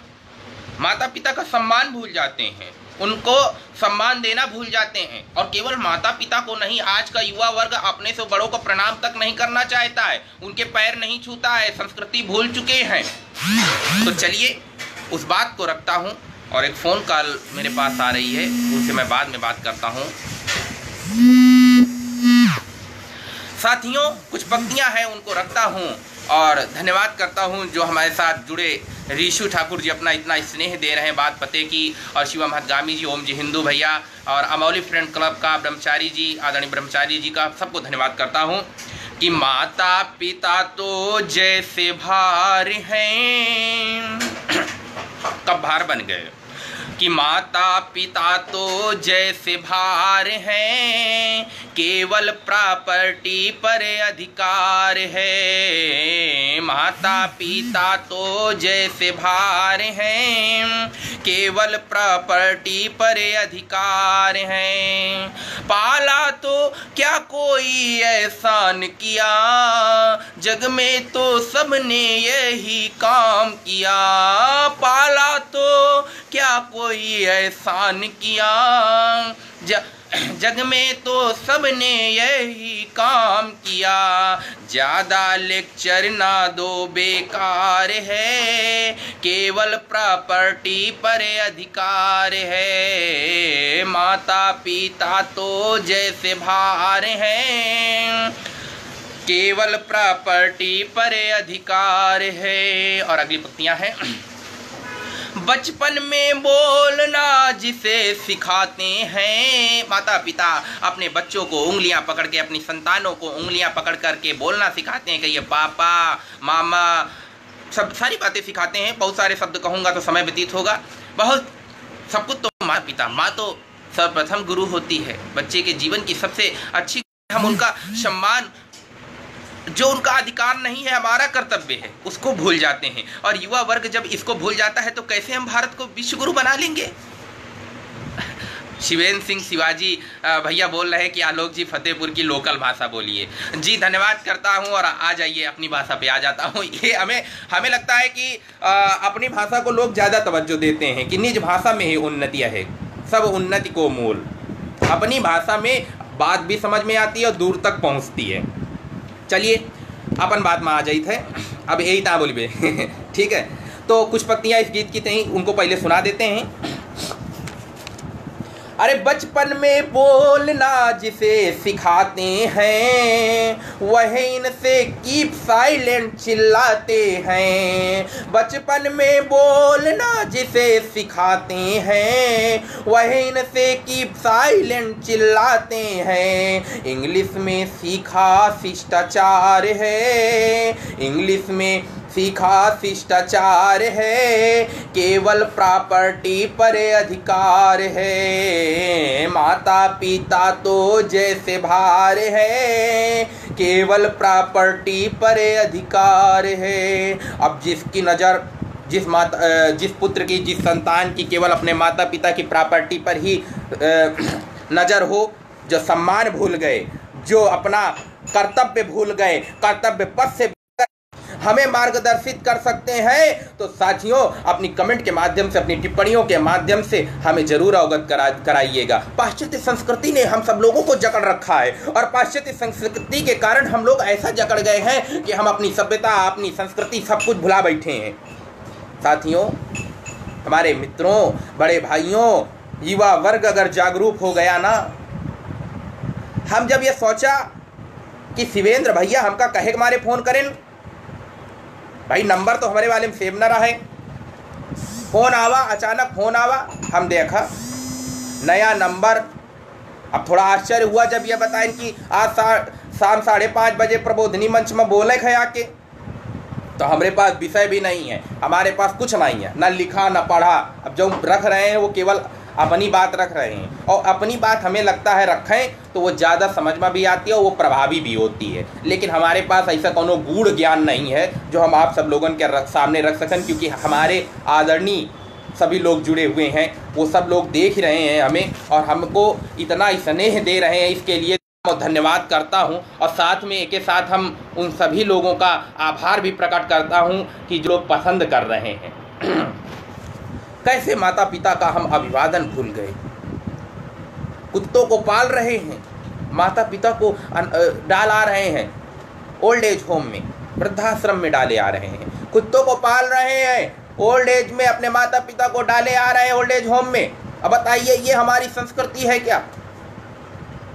माता पिता का सम्मान भूल जाते हैं, उनको सम्मान देना भूल जाते हैं। और केवल माता पिता को नहीं, आज का युवा वर्ग अपने से बड़ों को प्रणाम तक नहीं करना चाहता है, उनके पैर नहीं छूता है, संस्कृति भूल चुके हैं। तो चलिए उस बात को रखता हूं। और एक फ़ोन कॉल मेरे पास आ रही है, उनसे मैं बाद में बात करता हूं। साथियों, कुछ पंक्तियां हैं, उनको रखता हूं और धन्यवाद करता हूं जो हमारे साथ जुड़े। ऋषु ठाकुर जी अपना इतना स्नेह दे रहे हैं बात पते की, और शिवम हदगामी जी, ओम जी हिंदू भैया, और अमौली फ्रेंड क्लब का ब्रह्मचारी जी, आदरणीय ब्रह्मचारी जी का, सबको धन्यवाद करता हूं कि माता पिता तो जैसे भार हैं। कब भार बन गए? कि माता पिता तो जैसे भार हैं, केवल प्रॉपर्टी पर अधिकार है। माता पिता तो जैसे भार हैं, केवल प्रॉपर्टी पर अधिकार है। पाला तो क्या कोई एहसान किया, जग में तो सबने यही काम किया। पाला तो क्या कोई एहसान किया, जग में तो सबने यही काम किया। ज्यादा लेक्चर ना दो, बेकार है, केवल प्रॉपर्टी पर अधिकार है। माता पिता तो जैसे भार हैं, केवल प्रॉपर्टी पर अधिकार है। और अगली पंक्तियां हैं। बचपन में बोलना जिसे सिखाते हैं, माता पिता अपने बच्चों को उंगलियां पकड़ के, अपनी संतानों को उंगलियां पकड़ करके बोलना सिखाते हैं कि ये पापा, मामा, सब सारी बातें सिखाते हैं। बहुत सारे शब्द कहूँगा तो समय व्यतीत होगा। बहुत सब कुछ तो माता पिता, माँ तो सर्वप्रथम गुरु होती है बच्चे के जीवन की सबसे अच्छी। हम उनका सम्मान, जो उनका अधिकार नहीं है, हमारा कर्तव्य है, उसको भूल जाते हैं। और युवा वर्ग जब इसको भूल जाता है तो कैसे हम भारत को विश्व गुरु बना लेंगे? शिवेंद्र सिंह शिवाजी भैया बोल रहे हैं कि आलोक जी फतेहपुर की लोकल भाषा बोलिए। जी धन्यवाद करता हूं और आ जाइए, अपनी भाषा पे आ जाता हूं। ये हमें लगता है कि अपनी भाषा को लोग ज़्यादा तवज्जो देते हैं कि निज भाषा में ही उन्नतियाँ है, सब उन्नति को मूल। अपनी भाषा में बात भी समझ में आती है और दूर तक पहुँचती है। चलिए अपन बात में आ जाई थे, अब यही था बोलिए ठीक है। तो कुछ पंक्तियाँ इस गीत की थी, उनको पहले सुना देते हैं। अरे बचपन में बोलना जिसे सिखाते हैं वह इनसे कीप साइलेंट चिल्लाते हैं। बचपन में बोलना जिसे सिखाते हैं वह इनसे कीप साइलेंट चिल्लाते हैं। इंग्लिश में सीखा शिष्टाचार है, इंग्लिश में सीखा शिष्टाचार है, केवल प्रॉपर्टी पर अधिकार है। माता पिता तो जैसे भार है, केवल प्रॉपर्टी पर अधिकार है। अब जिसकी नज़र जिस पुत्र की, जिस संतान की केवल अपने माता पिता की प्रॉपर्टी पर ही नज़र हो, जो सम्मान भूल गए, जो अपना कर्तव्य भूल गए, कर्तव्य पथ से हमें मार्गदर्शित कर सकते हैं, तो साथियों अपनी कमेंट के माध्यम से, अपनी टिप्पणियों के माध्यम से हमें जरूर अवगत कराइएगा। पाश्चात्य संस्कृति ने हम सब लोगों को जकड़ रखा है और पाश्चात्य संस्कृति के कारण हम लोग ऐसा जकड़ गए हैं कि हम अपनी सभ्यता, अपनी संस्कृति सब कुछ भुला बैठे हैं। साथियों, हमारे मित्रों, बड़े भाइयों, युवा वर्ग अगर जागरूक हो गया ना, हम जब ये सोचा कि शिवेंद्र भैया हमका कहे मारे फ़ोन करें, भाई नंबर तो हमारे वाले में सेव न रहे, फ़ोन आवा, अचानक फ़ोन आवा, हम देखा नया नंबर। अब थोड़ा आश्चर्य हुआ जब यह बताएं कि आज शाम 5:30 बजे प्रबोधनी मंच में बोले हैं आके। तो हमारे पास विषय भी नहीं है, हमारे पास कुछ नहीं है, ना लिखा ना पढ़ा। अब जो रख रहे हैं वो केवल अपनी बात रख रहे हैं, और अपनी बात हमें लगता है रखें तो वो ज़्यादा समझ में भी आती है और वो प्रभावी भी होती है। लेकिन हमारे पास ऐसा कोनो गूढ़ ज्ञान नहीं है जो हम आप सब लोगों के सामने रख सकें, क्योंकि हमारे आदरणीय सभी लोग जुड़े हुए हैं, वो सब लोग देख रहे हैं हमें और हमको इतना स्नेह दे रहे हैं। इसके लिए धन्यवाद करता हूं, और साथ में एक साथ हम उन सभी लोगों का आभार भी प्रकट करता हूं कि जो लोग पसंद कर रहे हैं। कैसे माता पिता का हम अभिवादन भूल गए, कुत्तों को पाल रहे हैं, माता पिता को डाल आ रहे हैं ओल्ड एज होम में, वृद्धाश्रम में डाले आ रहे हैं, कुत्तों को पाल रहे हैं, ओल्ड एज में अपने माता पिता को डाले आ रहे हैं ओल्ड एज होम में। अब बताइए ये हमारी संस्कृति है क्या?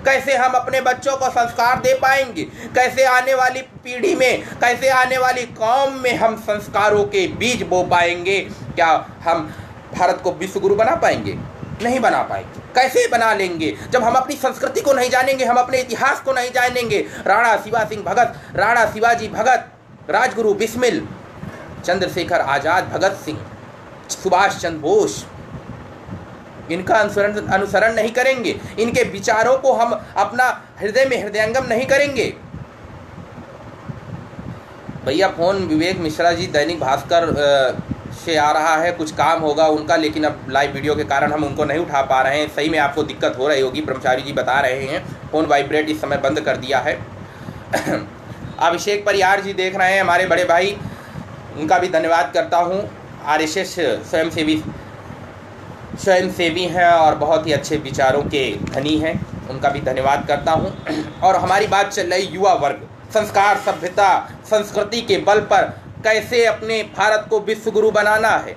कैसे हम अपने बच्चों को संस्कार दे पाएंगे? कैसे आने वाली पीढ़ी में, कैसे आने वाली कौम में हम संस्कारों के बीज बो पाएंगे? क्या हम भारत को विश्व गुरु बना पाएंगे? नहीं बना पाएंगे। कैसे बना लेंगे जब हम अपनी संस्कृति को नहीं जानेंगे, हम अपने इतिहास को नहीं जानेंगे? राणा शिवा सिंह भगत, राणा शिवाजी भगत, राजगुरु बिस्मिल, चंद्रशेखर आजाद, भगत सिंह, सुभाष चंद्र बोस, इनका अनुसरण नहीं करेंगे, इनके विचारों को हम अपना हृदय में हृदयंगम नहीं करेंगे। भैया फ़ोन विवेक मिश्रा जी दैनिक भास्कर से आ रहा है, कुछ काम होगा उनका, लेकिन अब लाइव वीडियो के कारण हम उनको नहीं उठा पा रहे हैं। सही में आपको दिक्कत हो रही होगी, ब्रह्मचारी जी बता रहे हैं। फ़ोन वाइब्रेट इस समय बंद कर दिया है। अभिषेक परियार जी देख रहे हैं, हमारे बड़े भाई, उनका भी धन्यवाद करता हूँ। RSS स्वयंसेवी हैं और बहुत ही अच्छे विचारों के धनी हैं, उनका भी धन्यवाद करता हूं। और हमारी बात चल रही युवा वर्ग, संस्कार, सभ्यता, संस्कृति के बल पर कैसे अपने भारत को विश्व गुरु बनाना है,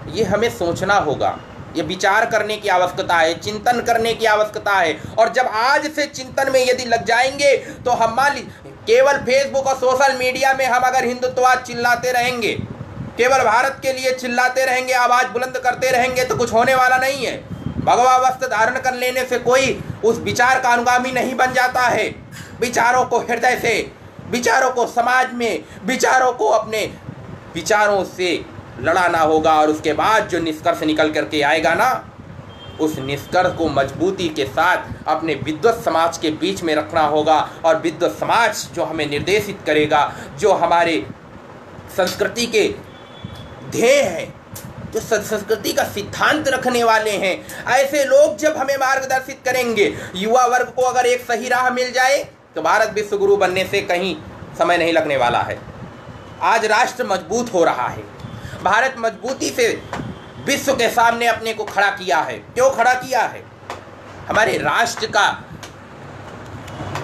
ये हमें सोचना होगा, ये विचार करने की आवश्यकता है, चिंतन करने की आवश्यकता है। और जब आज से चिंतन में यदि लग जाएंगे तो हम मान लीजिए केवल फेसबुक और सोशल मीडिया में हम अगर हिंदुत्ववाद चिल्लाते रहेंगे, केवल भारत के लिए चिल्लाते रहेंगे, आवाज़ बुलंद करते रहेंगे, तो कुछ होने वाला नहीं है। भगवा वस्त्र धारण कर लेने से कोई उस विचार का अनुगामी नहीं बन जाता है। विचारों को हृदय से, विचारों को समाज में, विचारों को अपने विचारों से लड़ाना होगा, और उसके बाद जो निष्कर्ष निकल करके आएगा ना, उस निष्कर्ष को मजबूती के साथ अपने विद्वत समाज के बीच में रखना होगा। और विद्वत समाज जो हमें निर्देशित करेगा, जो हमारे संस्कृति के ध्येय है, जो संस्कृति का सिद्धांत रखने वाले हैं, ऐसे लोग जब हमें मार्गदर्शित करेंगे, युवा वर्ग को अगर एक सही राह मिल जाए तो भारत विश्व गुरु बनने से कहीं समय नहीं लगने वाला है। आज राष्ट्र मजबूत हो रहा है। भारत मजबूती से विश्व के सामने अपने को खड़ा किया है। क्यों खड़ा किया है? हमारे राष्ट्र का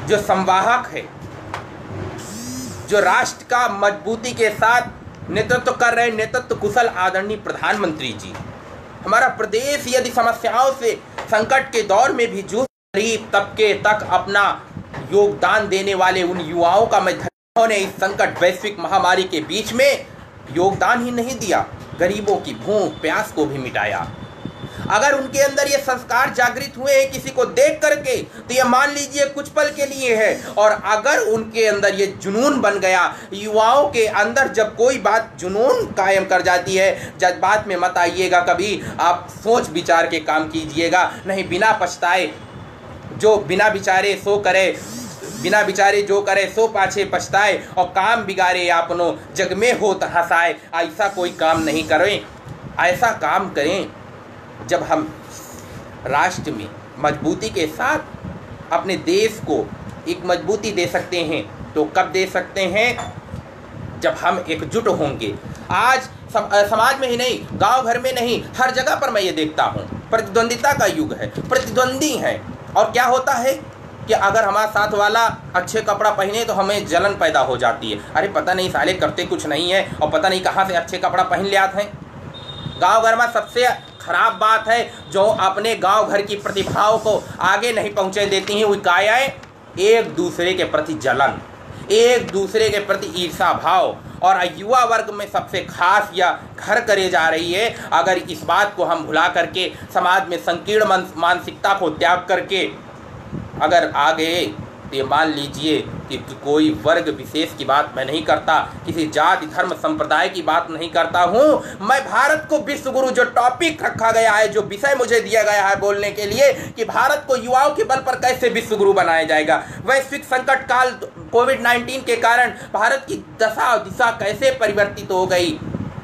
जो संवाहक है, जो राष्ट्र का मजबूती के साथ नेतृत्व कर रहे नेतृत्व कुशल आदरणीय प्रधानमंत्री जी। हमारा प्रदेश यदि समस्याओं से संकट के दौर में भी जूझ, गरीब तबके तक अपना योगदान देने वाले उन युवाओं का उन्होंने इस संकट वैश्विक महामारी के बीच में योगदान ही नहीं दिया, गरीबों की भूख प्यास को भी मिटाया। अगर उनके अंदर ये संस्कार जागृत हुए हैं किसी को देख करके, तो ये मान लीजिए कुछ पल के लिए है। और अगर उनके अंदर ये जुनून बन गया, युवाओं के अंदर जब कोई बात जुनून कायम कर जाती है, जज्बात में मत आइएगा कभी, आप सोच विचार के काम कीजिएगा, नहीं बिना पछताए। जो बिना विचारे सो करे, बिना विचारे जो करे सो पाछे पछताए, और काम बिगाड़े आपनो जग में होत हंसाए। ऐसा कोई काम नहीं करें। ऐसा काम करें जब हम राष्ट्र में मजबूती के साथ अपने देश को एक मजबूती दे सकते हैं। तो कब दे सकते हैं? जब हम एकजुट होंगे। आज समाज में ही नहीं, गांव घर में नहीं, हर जगह पर मैं ये देखता हूँ, प्रतिद्वंदिता का युग है, प्रतिद्वंदी हैं। और क्या होता है कि अगर हमारा साथ वाला अच्छे कपड़ा पहने तो हमें जलन पैदा हो जाती है। अरे पता नहीं साले करते कुछ नहीं है, और पता नहीं कहाँ से अच्छे कपड़ा पहन ले आते हैं। गांव घर में सबसे खराब बात है जो अपने गांव घर की प्रतिभाओं को आगे नहीं पहुंचे देती हैं, वो क्या है? एक दूसरे के प्रति जलन, एक दूसरे के प्रति ईर्षा भाव। और युवा वर्ग में सबसे खास या घर करे जा रही है। अगर इस बात को हम भुला करके समाज में संकीर्ण मानसिकता को त्याग करके अगर आ गए, तो ये मान लीजिए कि कोई वर्ग विशेष की बात मैं नहीं करता, किसी जाति धर्म संप्रदाय की बात नहीं करता हूँ। मैं भारत को विश्व गुरु, जो टॉपिक रखा गया है, जो विषय मुझे दिया गया है बोलने के लिए कि भारत को युवाओं के बल पर कैसे विश्व गुरु बनाया जाएगा, वैश्विक संकट काल कोविड-19 के कारण भारत की दशा और दिशा कैसे परिवर्तित हो गई।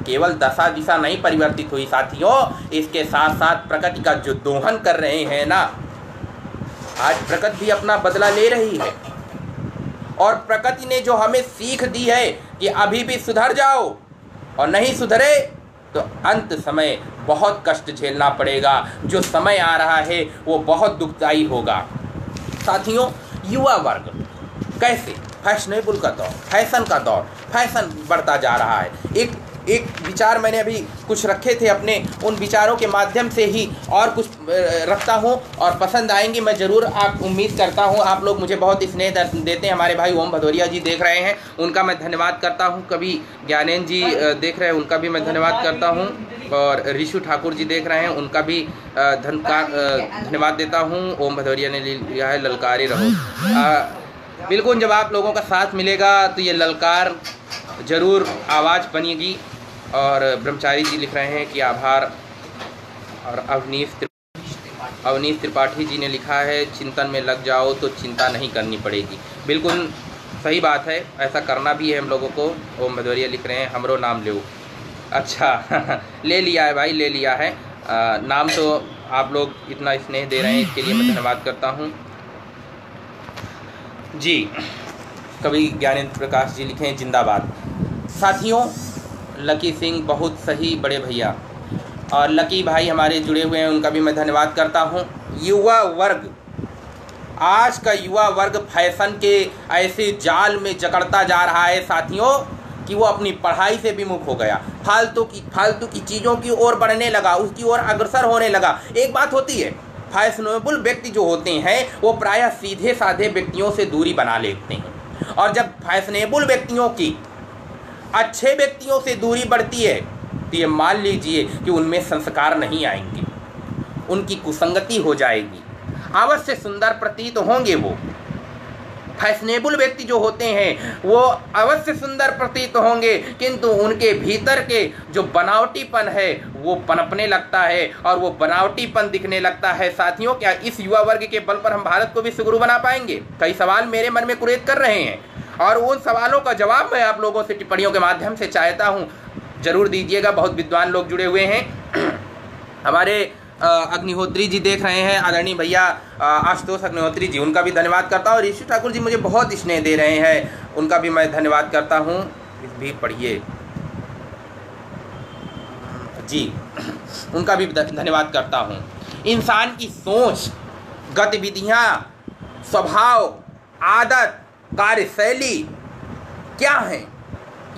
केवल दशा दिशा नहीं परिवर्तित हुई साथियों, इसके साथ साथ प्रकृति का जो दोहन कर रहे हैं ना, आज प्रकृति भी अपना बदला ले रही है। और प्रकृति ने जो हमें सीख दी है कि अभी भी सुधर जाओ, और नहीं सुधरे तो अंत समय बहुत कष्ट झेलना पड़ेगा। जो समय आ रहा है वो बहुत दुखदायी होगा। साथियों, युवा वर्ग कैसे, फैशनेबल का दौर, फैशन का दौर, फैशन बढ़ता जा रहा है। एक विचार मैंने अभी कुछ रखे थे अपने, उन विचारों के माध्यम से ही और कुछ रखता हूं और पसंद आएंगे मैं ज़रूर। आप उम्मीद करता हूं आप लोग मुझे बहुत स्नेह देते हैं। हमारे भाई ओम भदौरिया जी देख रहे हैं, उनका मैं धन्यवाद करता हूं। कभी ज्ञानेंद्र जी देख रहे हैं, उनका भी मैं धन्यवाद करता हूं। और ऋषु ठाकुर जी देख रहे हैं, उनका भी धन्यवाद देता हूँ। ओम भदौरिया ने लिया है ललकारे रहो। बिल्कुल, जब आप लोगों का साथ मिलेगा तो ये ललकार ज़रूर आवाज़ बनेगी। और ब्रह्मचारी जी लिख रहे हैं कि आभार। और अवनीश त्रिपाठी जी ने लिखा है चिंतन में लग जाओ तो चिंता नहीं करनी पड़ेगी। बिल्कुल सही बात है, ऐसा करना भी है हम लोगों को। ओम भदौरिया लिख रहे हैं हमरो नाम लो। अच्छा ले लिया है भाई, ले लिया है नाम। तो आप लोग इतना स्नेह दे रहे हैं, इसके लिए मैं धन्यवाद करता हूँ जी। कवि ज्ञानेंद्र प्रकाश जी लिखे हैं जिंदाबाद। साथियों, लकी सिंह बहुत सही बड़े भैया, और लकी भाई हमारे जुड़े हुए हैं, उनका भी मैं धन्यवाद करता हूं। युवा वर्ग, आज का युवा वर्ग फैशन के ऐसे जाल में जकड़ता जा रहा है साथियों कि वो अपनी पढ़ाई से विमुख हो गया, फालतू की चीज़ों की ओर बढ़ने लगा, उसकी ओर अग्रसर होने लगा। एक बात होती है, फैशनेबल व्यक्ति जो होते हैं वो प्रायः सीधे साधे व्यक्तियों से दूरी बना लेते हैं, और जब फैशनेबल व्यक्तियों की अच्छे व्यक्तियों से दूरी बढ़ती है तो ये मान लीजिए कि उनमें संस्कार नहीं आएंगे, उनकी कुसंगति हो जाएगी। अवश्य सुंदर प्रतीत होंगे वो फैशनेबल व्यक्ति जो होते हैं, वो अवश्य सुंदर प्रतीत होंगे, किंतु उनके भीतर के जो बनावटीपन है वो पनपने लगता है और वो बनावटीपन दिखने लगता है। साथियों, क्या इस युवा वर्ग के बल पर हम भारत को विश्व गुरु बना पाएंगे? कई सवाल मेरे मन में कुरेद कर रहे हैं, और उन सवालों का जवाब मैं आप लोगों से टिप्पणियों के माध्यम से चाहता हूं। जरूर दीजिएगा। बहुत विद्वान लोग जुड़े हुए हैं। हमारे अग्निहोत्री जी देख रहे हैं, आदरणीय भैया आशुतोष अग्निहोत्री जी, उनका भी धन्यवाद करता हूँ। ऋषि ठाकुर जी मुझे बहुत स्नेह दे रहे हैं, उनका भी मैं धन्यवाद करता हूँ। भी पढ़िए जी, उनका भी धन्यवाद करता हूँ। इंसान की सोच, गतिविधियाँ, स्वभाव, आदत, कार्यशैली क्या है,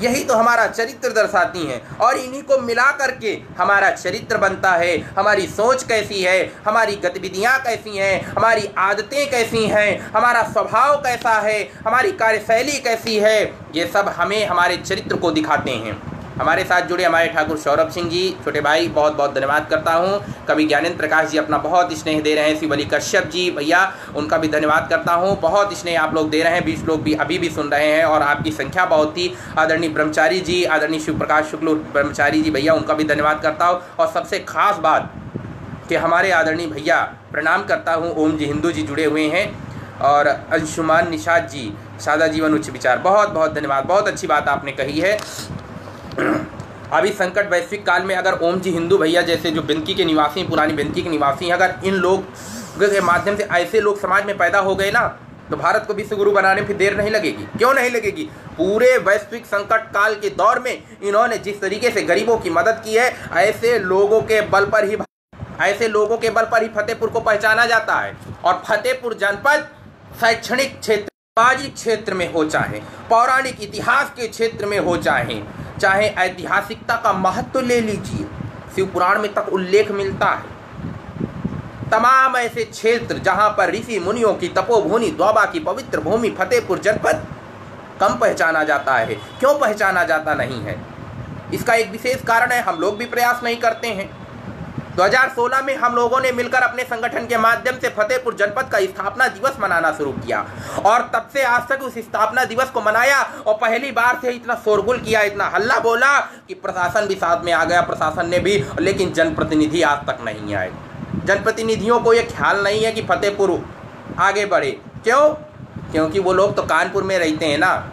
यही तो हमारा चरित्र दर्शाती हैं और इन्हीं को मिला करके हमारा चरित्र बनता है। हमारी सोच कैसी है, हमारी गतिविधियाँ कैसी हैं, हमारी आदतें कैसी हैं, हमारा स्वभाव कैसा है, हमारी कार्यशैली कैसी है, ये सब हमें हमारे चरित्र को दिखाते हैं। हमारे साथ जुड़े हमारे ठाकुर सौरभ सिंह जी, छोटे भाई, बहुत बहुत धन्यवाद करता हूँ। कवि ज्ञानेंद्र प्रकाश जी अपना बहुत स्नेह दे रहे हैं। शिवली कश्यप जी भैया, उनका भी धन्यवाद करता हूँ। बहुत स्नेह आप लोग दे रहे हैं, 20 लोग भी अभी भी सुन रहे हैं और आपकी संख्या बहुत थी। आदरणीय ब्रह्मचारी जी, आदरणीय शिव प्रकाश शुक्ल ब्रह्मचारी जी भैया, उनका भी धन्यवाद करता हूँ। और सबसे खास बात कि हमारे आदरणीय भैया, प्रणाम करता हूँ, ओम जी हिंदू जी जुड़े हुए हैं और अंशुमान निषाद जी, सादा जीवन उच्च विचार, बहुत बहुत धन्यवाद। बहुत अच्छी बात आपने कही है। अभी संकट वैश्विक काल में अगर ओम जी हिंदू भैया जैसे जो बेंकी के निवासी, पुरानी बेंकी के निवासी हैं, अगर इन लोग के माध्यम से ऐसे लोग समाज में पैदा हो गए ना, तो भारत को विश्व गुरु बनाने में फिर देर नहीं लगेगी। क्यों नहीं लगेगी? पूरे वैश्विक संकट काल के दौर में इन्होंने जिस तरीके से गरीबों की मदद की है, ऐसे लोगों के बल पर ही फतेहपुर को पहचाना जाता है। और फतेहपुर जनपद शैक्षणिक क्षेत्र, सामाजिक क्षेत्र में हो, चाहे पौराणिक इतिहास के क्षेत्र में हो, चाहे ऐतिहासिकता का महत्व ले लीजिए, शिव पुराण में तक उल्लेख मिलता है। तमाम ऐसे क्षेत्र जहां पर ऋषि मुनियों की तपोभूमि, द्वाबा की पवित्र भूमि फतेहपुर जनपद कम पहचाना जाता है। क्यों पहचाना जाता नहीं है? इसका एक विशेष कारण है, हम लोग भी प्रयास नहीं करते हैं। 2016 में हम लोगों ने मिलकर अपने संगठन के माध्यम से फतेहपुर जनपद का स्थापना दिवस मनाना शुरू किया और तब से आज तक उस स्थापना दिवस को मनाया और पहली बार से इतना शोरगुल किया, इतना हल्ला बोला कि प्रशासन भी साथ में आ गया, प्रशासन ने भी, लेकिन जनप्रतिनिधि आज तक नहीं आए। जनप्रतिनिधियों को ये ख्याल नहीं है कि फतेहपुर आगे बढ़े। क्यों? क्योंकि वो लोग तो कानपुर में रहते हैं ना।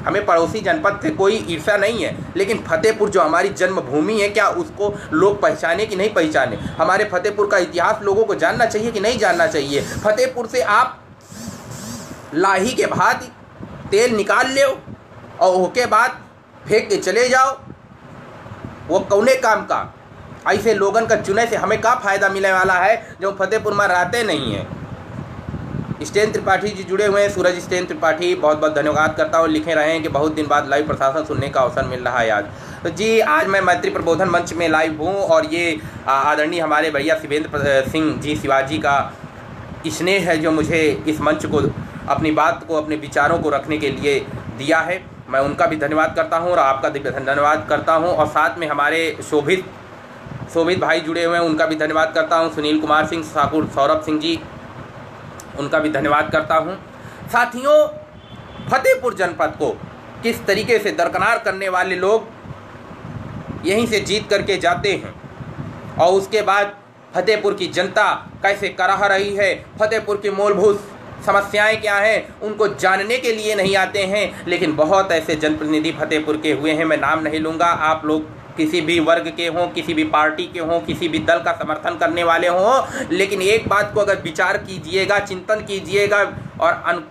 हमें पड़ोसी जनपद से कोई ईर्ष्या नहीं है, लेकिन फतेहपुर जो हमारी जन्मभूमि है, क्या उसको लोग पहचाने कि नहीं पहचाने? हमारे फतेहपुर का इतिहास लोगों को जानना चाहिए कि नहीं जानना चाहिए? फतेहपुर से आप लाही के भांति तेल निकाल लो और उसके बाद फेंक के चले जाओ, वो कौने काम का? ऐसे लोगन का चुने से हमें क्या फायदा मिलने वाला है जो फतेहपुर में रहते नहीं हैं? स्टेन त्रिपाठी जी जुड़े हुए हैं, सूरज स्टेन त्रिपाठी, बहुत बहुत धन्यवाद करता हूँ। लिखे रहे हैं कि बहुत दिन बाद लाइव प्रशासन सुनने का अवसर मिल रहा है आज। तो जी, आज मैं मैत्री प्रबोधन मंच में लाइव हूँ और ये आदरणीय हमारे भैया शिवेंद्र सिंह जी शिवाजी का स्नेह है जो मुझे इस मंच को, अपनी बात को, अपने विचारों को रखने के लिए दिया है। मैं उनका भी धन्यवाद करता हूँ और आपका धन्यवाद करता हूँ। और साथ में हमारे शोभित भाई जुड़े हुए हैं, उनका भी धन्यवाद करता हूँ। सुनील कुमार सिंह, ठाकुर सौरभ सिंह जी, उनका भी धन्यवाद करता हूं। साथियों, फतेहपुर जनपद को किस तरीके से दरकिनार करने वाले लोग यहीं से जीत करके जाते हैं और उसके बाद फतेहपुर की जनता कैसे कराह रही है, फतेहपुर की मूलभूत समस्याएं क्या हैं, उनको जानने के लिए नहीं आते हैं। लेकिन बहुत ऐसे जनप्रतिनिधि फतेहपुर के हुए हैं, मैं नाम नहीं लूँगा। आप लोग किसी भी वर्ग के हों, किसी भी पार्टी के हों, किसी भी दल का समर्थन करने वाले हों, लेकिन एक बात को अगर विचार कीजिएगा, चिंतन कीजिएगा और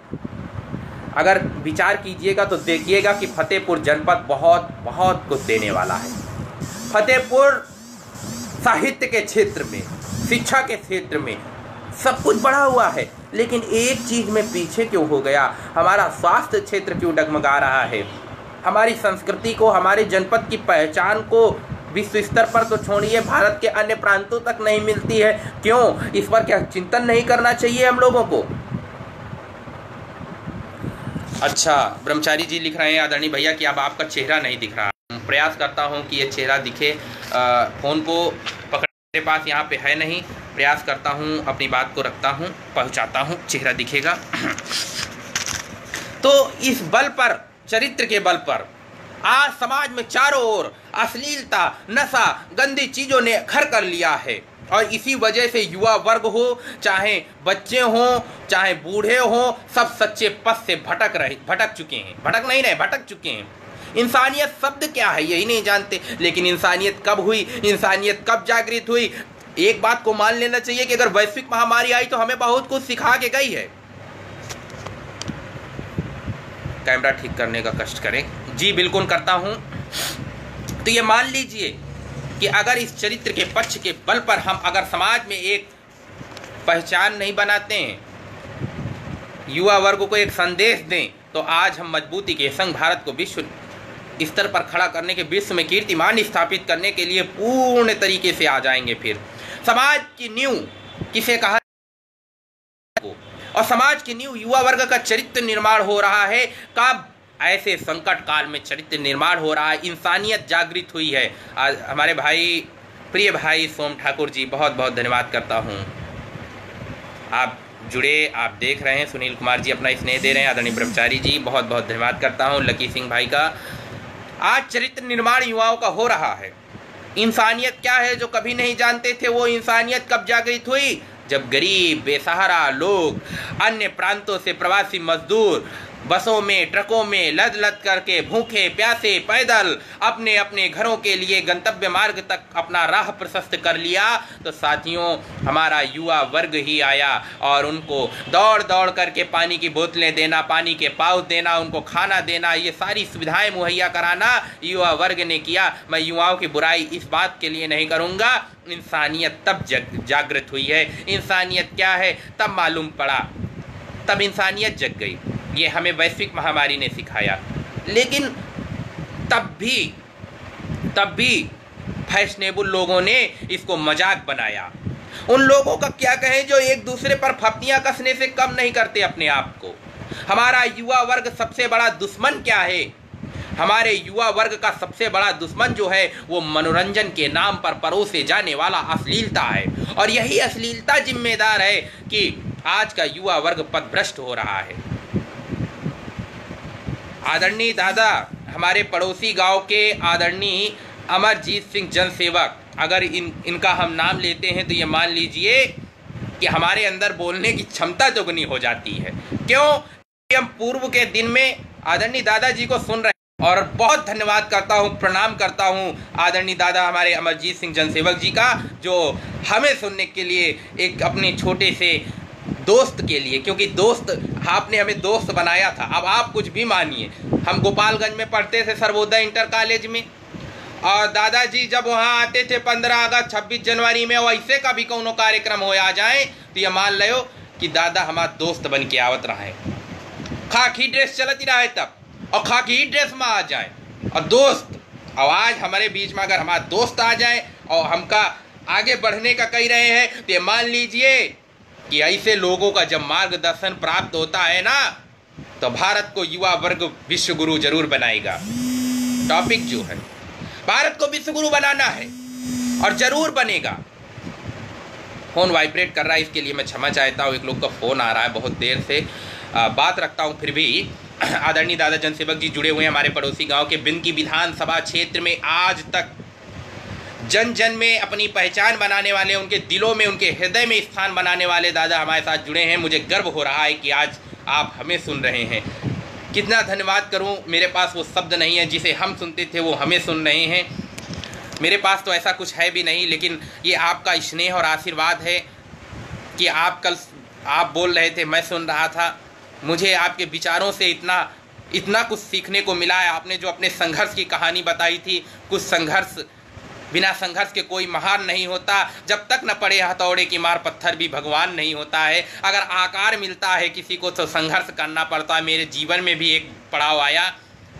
अगर विचार कीजिएगा तो देखिएगा कि फतेहपुर जनपद बहुत बहुत कुछ देने वाला है। फतेहपुर साहित्य के क्षेत्र में, शिक्षा के क्षेत्र में सब कुछ बढ़ा हुआ है, लेकिन एक चीज़ में पीछे क्यों हो गया? हमारा स्वास्थ्य क्षेत्र क्यों डगमगा रहा है? हमारी संस्कृति को, हमारे जनपद की पहचान को विश्व स्तर पर तो छोड़िए, भारत के अन्य प्रांतों तक नहीं मिलती है। क्यों? इस पर क्या चिंतन नहीं करना चाहिए हम लोगों को? अच्छा, ब्रह्मचारी जी लिख रहे हैं आदरणीय भैया कि अब आपका चेहरा नहीं दिख रहा। प्रयास करता हूं कि ये चेहरा दिखे। फ़ोन को पकड़ने के पास यहाँ पे है नहीं। प्रयास करता हूं, अपनी बात को रखता हूं, पहुँचाता हूं, चेहरा दिखेगा। तो इस बल पर, चरित्र के बल पर आज समाज में चारों ओर अश्लीलता, नशा, गंदी चीज़ों ने घर कर लिया है और इसी वजह से युवा वर्ग हो, चाहे बच्चे हों, चाहे बूढ़े हों, सब सच्चे पथ से भटक चुके हैं। भटक नहीं रहे, भटक चुके हैं। इंसानियत शब्द क्या है यही नहीं जानते। लेकिन इंसानियत कब हुई, इंसानियत कब जागृत हुई? एक बात को मान लेना चाहिए कि अगर वैश्विक महामारी आई तो हमें बहुत कुछ सिखा के गई है। कैमरा ठीक करने का कष्ट करें। जी बिल्कुल करता हूं। तो ये मान लीजिए कि अगर इस चरित्र के पक्ष के बल पर हम अगर समाज में एक पहचान नहीं बनाते हैं, युवा वर्ग को एक संदेश दें, तो आज हम मजबूती के संग भारत को विश्व स्तर पर खड़ा करने के, विश्व में कीर्तिमान स्थापित करने के लिए पूर्ण तरीके से आ जाएंगे। फिर समाज की नींव किसे कहा, और समाज की नींव युवा वर्ग का चरित्र निर्माण हो रहा है। कब? ऐसे संकट काल में चरित्र निर्माण हो रहा है, इंसानियत जागृत हुई है। आज हमारे भाई, प्रिय भाई सोम ठाकुर जी, बहुत बहुत धन्यवाद करता हूँ। आप जुड़े, आप देख रहे हैं। सुनील कुमार जी अपना स्नेह दे रहे हैं। आदरणीय ब्रह्मचारी जी, बहुत बहुत धन्यवाद करता हूँ। लकी सिंह भाई का। आज चरित्र निर्माण युवाओं का हो रहा है। इंसानियत क्या है जो कभी नहीं जानते थे, वो इंसानियत कब जागृत हुई? जब गरीब बेसहारा लोग, अन्य प्रांतों से प्रवासी मजदूर बसों में, ट्रकों में लद लद करके भूखे प्यासे पैदल अपने अपने घरों के लिए गंतव्य मार्ग तक अपना राह प्रशस्त कर लिया, तो साथियों हमारा युवा वर्ग ही आया और उनको दौड़ दौड़ करके पानी की बोतलें देना, पानी के पाउच देना, उनको खाना देना, ये सारी सुविधाएं मुहैया कराना युवा वर्ग ने किया। मैं युवाओं की बुराई इस बात के लिए नहीं करूँगा। इंसानियत तब जागृत हुई है। इंसानियत क्या है तब मालूम पड़ा, तब इंसानियत जग गई। ये हमें वैश्विक महामारी ने सिखाया। लेकिन तब भी फैशनेबल लोगों ने इसको मजाक बनाया। उन लोगों का क्या कहें जो एक दूसरे पर फप्तियां कसने से कम नहीं करते अपने आप को। हमारा युवा वर्ग सबसे बड़ा दुश्मन क्या है? हमारे युवा वर्ग का सबसे बड़ा दुश्मन जो है वो मनोरंजन के नाम पर परोसे जाने वाला अश्लीलता है। और यही अश्लीलता जिम्मेदार है कि आज का युवा वर्ग पथभ्रष्ट हो रहा है। आदरणीय दादा, हमारे पड़ोसी गांव के आदरणीय अमरजीत सिंह जनसेवक, अगर इनका हम नाम लेते हैं तो ये मान लीजिए कि हमारे अंदर बोलने की क्षमता दोगुनी हो जाती है। क्यों? हम पूर्व के दिन में आदरणीय दादाजी को सुन रहे हैं और बहुत धन्यवाद करता हूँ, प्रणाम करता हूँ आदरणीय दादा हमारे अमरजीत सिंह जनसेवक जी का, जो हमें सुनने के लिए एक अपने छोटे से दोस्त के लिए, क्योंकि दोस्त आपने हमें दोस्त बनाया था। अब आप कुछ भी मानिए, हम गोपालगंज में पढ़ते थे सर्वोदय इंटर कॉलेज में, और दादाजी जब वहाँ आते थे 15 अगस्त 26 जनवरी में, वैसे का भी कोनो कार्यक्रम हो आ जाए तो ये मान लो कि दादा हमारा दोस्त बन के आवत रहा है। खाकी ड्रेस चलती रहा है तब, और खाकी ड्रेस में आ जाए और दोस्त। और आज हमारे बीच में अगर हमारा दोस्त आ जाए और हमका आगे बढ़ने का कह रहे हैं तो ये मान लीजिए कि ऐसे लोगों का जब मार्गदर्शन प्राप्त होता है ना, तो भारत को युवा वर्ग विश्व गुरु जरूर बनाएगा। टॉपिक जो है भारत को विश्व गुरु बनाना है और जरूर बनेगा। फोन वाइब्रेट कर रहा है, इसके लिए मैं क्षमा चाहता हूँ। एक लोग का फोन आ रहा है, बहुत देर से बात रखता हूँ। फिर भी आदरणीय दादा जनसेवक जी जुड़े हुए हैं हमारे पड़ोसी गांव के बिन की विधानसभा क्षेत्र में। आज तक जन जन में अपनी पहचान बनाने वाले, उनके दिलों में, उनके हृदय में स्थान बनाने वाले दादा हमारे साथ जुड़े हैं। मुझे गर्व हो रहा है कि आज आप हमें सुन रहे हैं। कितना धन्यवाद करूं, मेरे पास वो शब्द नहीं है। जिसे हम सुनते थे वो हमें सुन रहे हैं। मेरे पास तो ऐसा कुछ है भी नहीं, लेकिन ये आपका स्नेह और आशीर्वाद है कि आप बोल रहे थे, मैं सुन रहा था। मुझे आपके विचारों से इतना कुछ सीखने को मिला है। आपने जो अपने संघर्ष की कहानी बताई थी, कुछ संघर्ष, बिना संघर्ष के कोई महान नहीं होता। जब तक न पड़े हथौड़े की मार, पत्थर भी भगवान नहीं होता है। अगर आकार मिलता है किसी को तो संघर्ष करना पड़ता है। मेरे जीवन में भी एक पड़ाव आया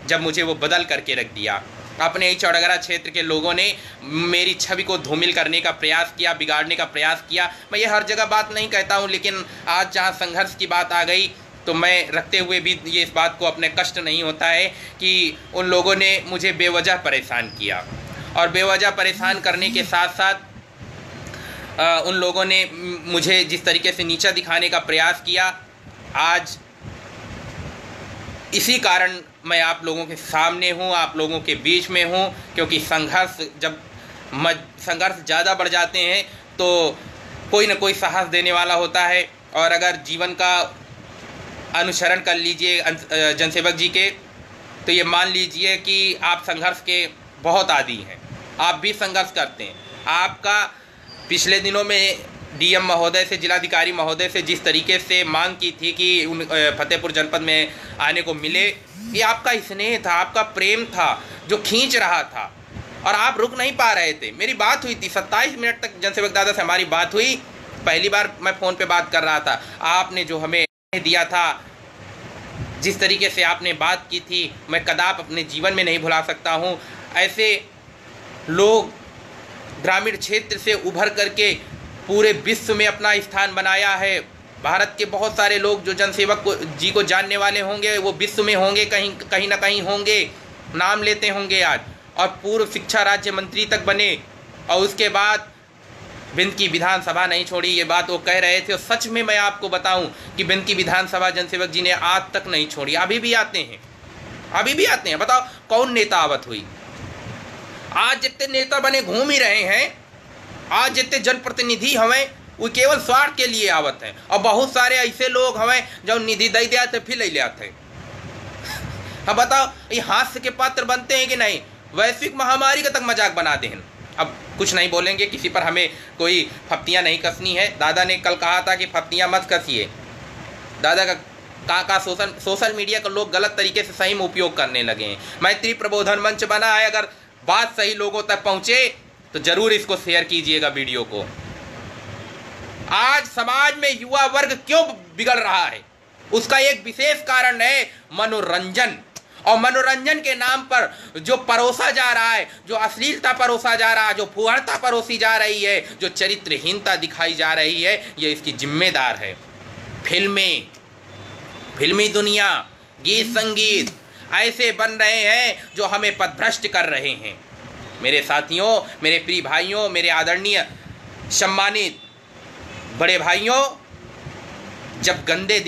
जब मुझे वो बदल करके रख दिया। अपने ही चौड़गरा क्षेत्र के लोगों ने मेरी छवि को धूमिल करने का प्रयास किया, बिगाड़ने का प्रयास किया। मैं ये हर जगह बात नहीं कहता हूँ, लेकिन आज जहाँ संघर्ष की बात आ गई तो मैं रखते हुए भी ये इस बात को अपने कष्ट नहीं होता है कि उन लोगों ने मुझे बेवजह परेशान किया। और बेवजह परेशान करने के साथ साथ उन लोगों ने मुझे जिस तरीके से नीचा दिखाने का प्रयास किया, आज इसी कारण मैं आप लोगों के सामने हूँ, आप लोगों के बीच में हूँ। क्योंकि संघर्ष ज़्यादा बढ़ जाते हैं तो कोई न कोई साहस देने वाला होता है। और अगर जीवन का अनुसरण कर लीजिए जनसेवक जी के, तो ये मान लीजिए कि आप संघर्ष के बहुत आदी हैं, आप भी संघर्ष करते हैं। आपका पिछले दिनों में डीएम महोदय से, जिलाधिकारी महोदय से जिस तरीके से मांग की थी कि फतेहपुर जनपद में आने को मिले, ये आपका स्नेह था, आपका प्रेम था जो खींच रहा था और आप रुक नहीं पा रहे थे। मेरी बात हुई थी, 27 मिनट तक जनसेवक दादा से हमारी बात हुई। पहली बार मैं फ़ोन पे बात कर रहा था, आपने जो हमें दिया था, जिस तरीके से आपने बात की थी, मैं कदाप अपने जीवन में नहीं भुला सकता हूँ। ऐसे लोग ग्रामीण क्षेत्र से उभर करके पूरे विश्व में अपना स्थान बनाया है। भारत के बहुत सारे लोग जो जनसेवक जी को जानने वाले होंगे वो विश्व में होंगे, कहीं ना कहीं होंगे, नाम लेते होंगे आज। और पूर्व शिक्षा राज्य मंत्री तक बने और उसके बाद बिंद की विधानसभा नहीं छोड़ी, ये बात वो कह रहे थे। और सच में मैं आपको बताऊं कि बिंद की विधानसभा जनसेवक जी ने आज तक नहीं छोड़ी, अभी भी आते हैं, अभी भी आते हैं। बताओ कौन नेता आवत हुई? आज जितने नेता बने घूम ही रहे हैं, आज जितने जनप्रतिनिधि हमें वो केवल स्वार्थ के लिए आवत हैं। और बहुत सारे ऐसे लोग हमें जो निधि दे दिया थे फिर ले ले आते हैं। अब बताओ ये हास्य के पात्र बनते हैं कि नहीं? वैश्विक महामारी का तक मजाक बना दे। अब कुछ नहीं बोलेंगे, किसी पर हमें कोई फप्तियाँ नहीं कसनी है। दादा ने कल कहा था कि फप्तियाँ मत कसिए। दादा का सोशल मीडिया का लोग गलत तरीके से सही में उपयोग करने लगे हैं। मैत्री प्रबोधन मंच बना है, अगर बात सही लोगों तक पहुँचे तो ज़रूर इसको शेयर कीजिएगा वीडियो को। आज समाज में युवा वर्ग क्यों बिगड़ रहा है, उसका एक विशेष कारण है मनोरंजन। और मनोरंजन के नाम पर जो परोसा जा रहा है, जो अश्लीलता परोसा जा रहा है, जो फुहरता परोसी जा रही है, जो चरित्रहीनता दिखाई जा रही है, ये इसकी जिम्मेदार है फिल्में, फिल्मी दुनिया, गीत संगीत ऐसे बन रहे हैं जो हमें पथभ्रष्ट कर रहे हैं। मेरे साथियों, मेरे प्रिय भाइयों, मेरे आदरणीय सम्मानित बड़े भाइयों, जब गंदे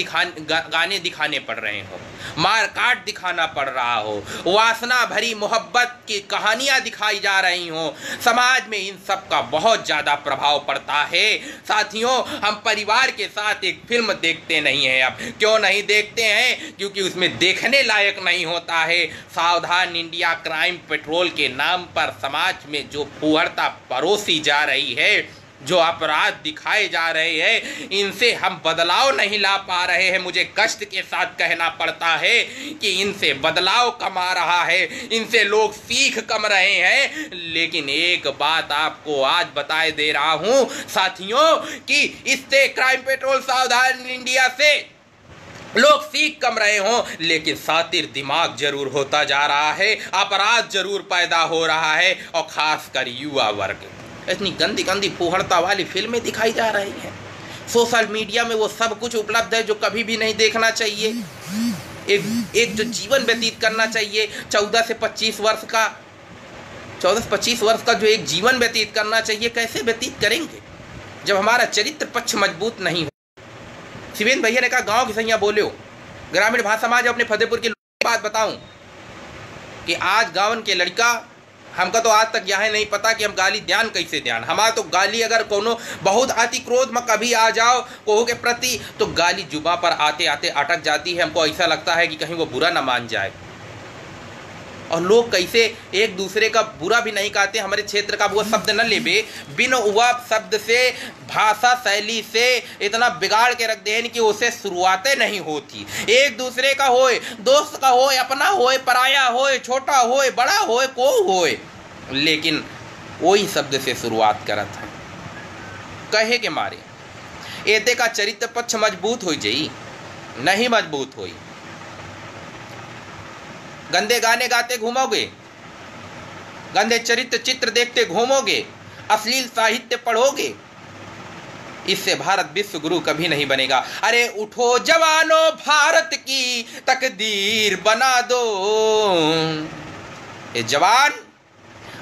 गाने दिखाने पड़ रहे हो, मार काट दिखाना पड़ रहा हो, वासना भरी मोहब्बत की कहानियां दिखाई जा रही हो, समाज में इन सब का बहुत ज़्यादा प्रभाव पड़ता है। साथियों, हम परिवार के साथ एक फिल्म देखते नहीं हैं। अब क्यों नहीं देखते हैं? क्योंकि उसमें देखने लायक नहीं होता है। सावधान इंडिया क्राइम पेट्रोल के नाम पर समाज में जो फुहरता परोसी जा रही है, जो अपराध दिखाए जा रहे हैं, इनसे हम बदलाव नहीं ला पा रहे हैं। मुझे कष्ट के साथ कहना पड़ता है कि इनसे बदलाव कम आ रहा है, इनसे लोग सीख कम रहे हैं। लेकिन एक बात आपको आज बताए दे रहा हूं साथियों कि इससे क्राइम पेट्रोल सावधान इंडिया से लोग सीख कम रहे हों, लेकिन सातिर दिमाग जरूर होता जा रहा है, अपराध जरूर पैदा हो रहा है। और खासकर युवा वर्ग इतनी गंदी गंदी फुहरता वाली फिल्में दिखाई जा रही हैं। सोशल मीडिया में वो सब कुछ उपलब्ध है जो कभी भी नहीं देखना चाहिए। एक जो जीवन व्यतीत करना चाहिए 14 से 25 वर्ष का, 14 से 25 वर्ष का जो एक जीवन व्यतीत करना चाहिए, कैसे व्यतीत करेंगे जब हमारा चरित्र पक्ष मजबूत नहीं हो? शिवेंद्र भैया ने कहा गाँव की सैया बोलो। ग्रामीण भाषा में अपने फतेहपुर की बात बताऊं कि आज गाँव के लड़का, हमका तो आज तक यह नहीं पता कि हम गाली ध्यान कैसे ध्यान। हमारा तो गाली अगर कोनो बहुत अति क्रोध में कभी आ जाओ कोहो के प्रति, तो गाली जुबा पर आते आते अटक जाती है। हमको ऐसा लगता है कि कहीं वो बुरा ना मान जाए। और लोग कैसे एक दूसरे का बुरा भी नहीं कहते। हमारे क्षेत्र का वो शब्द न लेबे, बिन हुआ शब्द से, भाषा शैली से इतना बिगाड़ के रख दें कि उसे शुरुआतें नहीं होती। एक दूसरे का होए, दोस्त का होए, अपना होए, पराया होए, छोटा होए, बड़ा होए, को होए, लेकिन वही शब्द से शुरुआत करत है कहे के मारे। एते का चरित्र पक्ष मजबूत हो जाई, नहीं मजबूत होई। गंदे गाने गाते घूमोगे, गंदे चरित्र चित्र देखते घूमोगे, अश्लील साहित्य पढ़ोगे, इससे भारत विश्व गुरु कभी नहीं बनेगा। अरे उठो जवानों, भारत की तकदीर बना दो। ये जवान,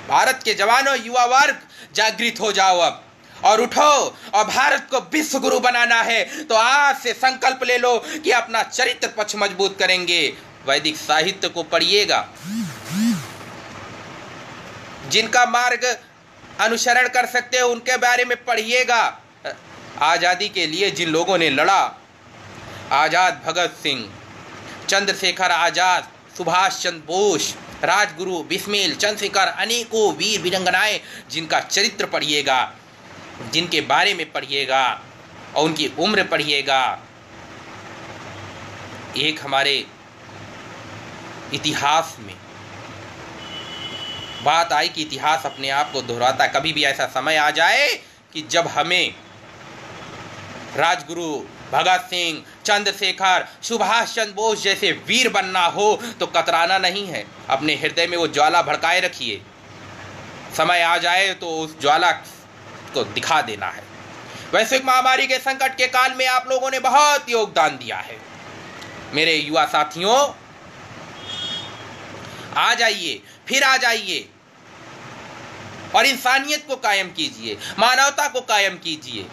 भारत के जवानों, युवा वर्ग जागृत हो जाओ अब और उठो। और भारत को विश्व गुरु बनाना है तो आज से संकल्प ले लो कि अपना चरित्र पक्ष मजबूत करेंगे। वैदिक साहित्य को पढ़िएगा, जिनका मार्ग अनुसरण कर सकते हो उनके बारे में पढ़िएगा। आज़ादी के लिए जिन लोगों ने लड़ा, आज़ाद भगत सिंह, चंद्रशेखर आज़ाद, सुभाष चंद्र बोस, राजगुरु बिस्मिल, चंद्रशेखर, अनेकों वीर वीरंगनाएं जिनका चरित्र पढ़िएगा, जिनके बारे में पढ़िएगा और उनकी उम्र पढ़िएगा। एक हमारे इतिहास में बात आई कि इतिहास अपने आप को दोहराता। कभी भी ऐसा समय आ जाए कि जब हमें राजगुरु भगत सिंह, चंद्रशेखर, सुभाष चंद्र बोस जैसे वीर बनना हो तो कतराना नहीं है, अपने हृदय में वो ज्वाला भड़काए रखिए। समय आ जाए तो उस ज्वाला को दिखा देना है। वैश्विक महामारी के संकट के काल में आप लोगों ने बहुत योगदान दिया है। मेरे युवा साथियों, आ जाइए, फिर आ जाइए और इंसानियत को कायम कीजिए, मानवता को कायम कीजिए।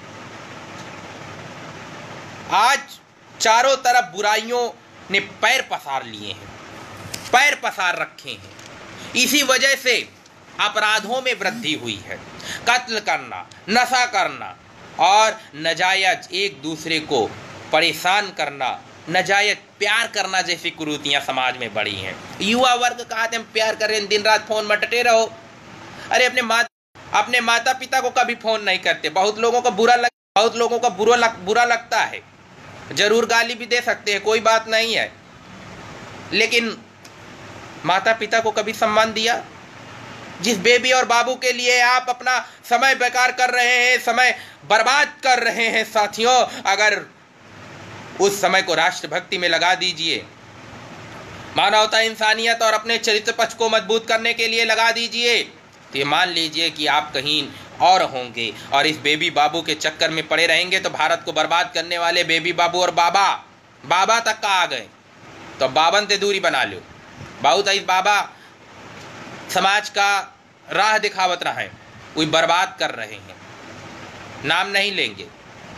आज चारों तरफ बुराइयों ने पैर पसार लिए हैं, पैर पसार रखे हैं। इसी वजह से अपराधों में वृद्धि हुई है। कत्ल करना, नशा करना और नाजायज एक दूसरे को परेशान करना, नाजायज प्यार करना जैसी कुरीतियां समाज में बढ़ी हैं। युवा वर्ग कहते हैं प्यार करें, दिन रात फोन में टटे रहो। अरे अपने माता पिता को कभी फोन नहीं करते। बहुत लोगों को बुरा लगता है, जरूर गाली भी दे सकते हैं, कोई बात नहीं है, लेकिन माता पिता को कभी सम्मान दिया? जिस बेबी और बाबू के लिए आप अपना समय बेकार कर रहे हैं, समय बर्बाद कर रहे हैं साथियों, अगर उस समय को राष्ट्रभक्ति में लगा दीजिए, मानवता, इंसानियत और अपने चरित्र पक्ष को मजबूत करने के लिए लगा दीजिए, तो ये मान लीजिए कि आप कहीं और होंगे। और इस बेबी बाबू के चक्कर में पड़े रहेंगे तो भारत को बर्बाद करने वाले बेबी बाबू और बाबा तक का आ गए, तो बाबन से दूरी बना लो। बहुत इस बाबा समाज का राह दिखावत रहे, कोई बर्बाद कर रहे हैं, नाम नहीं लेंगे।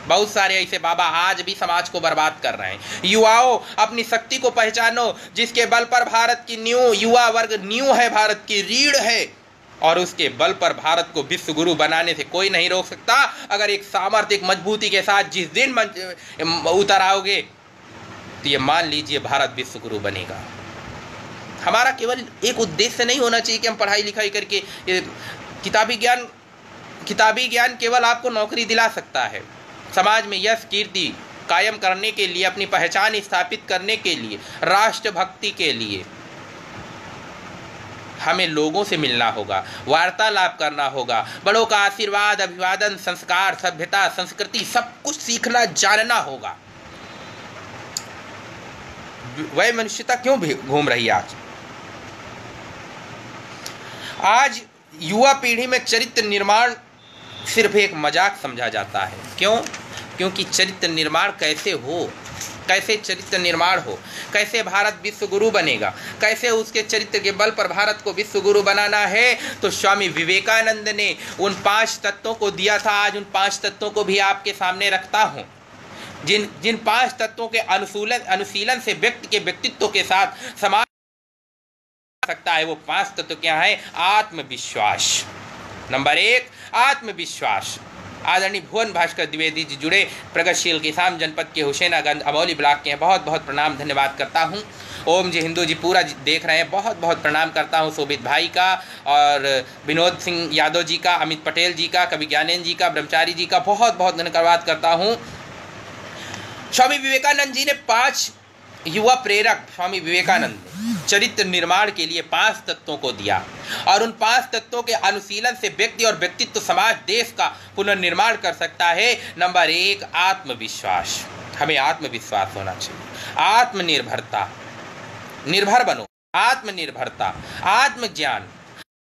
बहुत सारे ऐसे बाबा आज भी समाज को बर्बाद कर रहे हैं। युवाओं, अपनी शक्ति को पहचानो, जिसके बल पर भारत की युवा वर्ग है, भारत की रीढ़ है, और उसके बल पर भारत को विश्व गुरु बनाने से कोई नहीं रोक सकता। अगर एक सामर्थ्य, एक मजबूती के साथ जिस दिन उतर आओगे तो ये मान लीजिए भारत विश्व गुरु बनेगा। हमारा केवल एक उद्देश्य नहीं होना चाहिए कि हम पढ़ाई लिखाई करके किताबी ज्ञान केवल आपको नौकरी दिला सकता है। समाज में यश कीर्ति कायम करने के लिए, अपनी पहचान स्थापित करने के लिए, राष्ट्रभक्ति के लिए हमें लोगों से मिलना होगा, वार्तालाप करना होगा, बड़ों का आशीर्वाद, अभिवादन, संस्कार, सभ्यता, संस्कृति सब कुछ सीखना, जानना होगा। वह मनुष्यता क्यों घूम रही है आज युवा पीढ़ी में चरित्र निर्माण सिर्फ एक मजाक समझा जाता है। क्यों? क्योंकि चरित्र निर्माण कैसे चरित्र निर्माण हो, कैसे भारत विश्व गुरु बनेगा, कैसे उसके चरित्र के बल पर भारत को विश्व गुरु बनाना है, तो स्वामी विवेकानंद ने उन 5 तत्वों को दिया था। आज उन 5 तत्वों को भी आपके सामने रखता हूँ। जिन 5 तत्वों के अनुशीलन से व्यक्ति के व्यक्तित्व के साथ समाज सकता है, वो 5 तत्व क्या है? आत्मविश्वास। नंबर 1, आत्मविश्वास। आदरणीय भुवन भास्कर द्विवेदी जी जुड़े, प्रगतिशील किसान जनपद के हुसैनागंज अमौली ब्लॉक के हैं। बहुत बहुत प्रणाम, धन्यवाद करता हूं। ओम जी हिंदू जी पूरा देख रहे हैं, बहुत बहुत प्रणाम करता हूं। शोभित भाई का और विनोद सिंह यादव जी का, अमित पटेल जी का, कवि ज्ञानेन्द्र जी का, ब्रह्मचारी जी का बहुत बहुत धन्यवाद करता हूं। स्वामी विवेकानंद जी ने 5 युवा प्रेरक स्वामी विवेकानंद ने चरित्र निर्माण के लिए 5 तत्वों को दिया, और उन 5 तत्वों के अनुशीलन से व्यक्ति और व्यक्तित्व, समाज, देश का पुनर्निर्माण कर सकता है। नंबर 1, आत्मविश्वास। हमें आत्मविश्वास होना चाहिए। आत्मनिर्भरता, निर्भर बनो। आत्मनिर्भरता, आत्मज्ञान,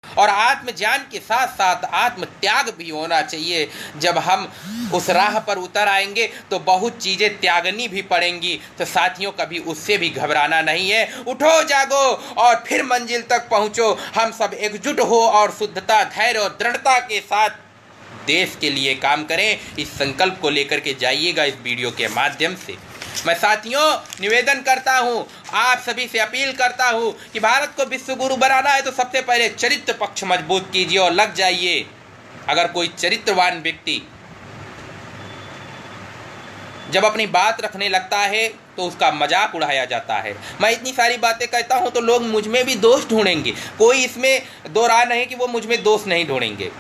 और आत्मज्ञान के साथ साथ आत्म त्याग भी होना चाहिए। जब हम उस राह पर उतर आएंगे तो बहुत चीज़ें त्यागनी भी पड़ेंगी। तो साथियों, कभी उससे भी घबराना नहीं है। उठो, जागो और फिर मंजिल तक पहुंचो। हम सब एकजुट हो और शुद्धता, धैर्य और दृढ़ता के साथ देश के लिए काम करें। इस संकल्प को लेकर के जाइएगा इस वीडियो के माध्यम से। मैं साथियों निवेदन करता हूं, आप सभी से अपील करता हूं कि भारत को विश्व गुरु बनाना है तो सबसे पहले चरित्र पक्ष मजबूत कीजिए और लग जाइए। अगर कोई चरित्रवान व्यक्ति जब अपनी बात रखने लगता है तो उसका मजाक उड़ाया जाता है। मैं इतनी सारी बातें कहता हूँ तो लोग मुझ में भी दोष ढूंढेंगे, कोई इसमें दो राय नहीं कि वो मुझ में दोष नहीं ढूंढेंगे,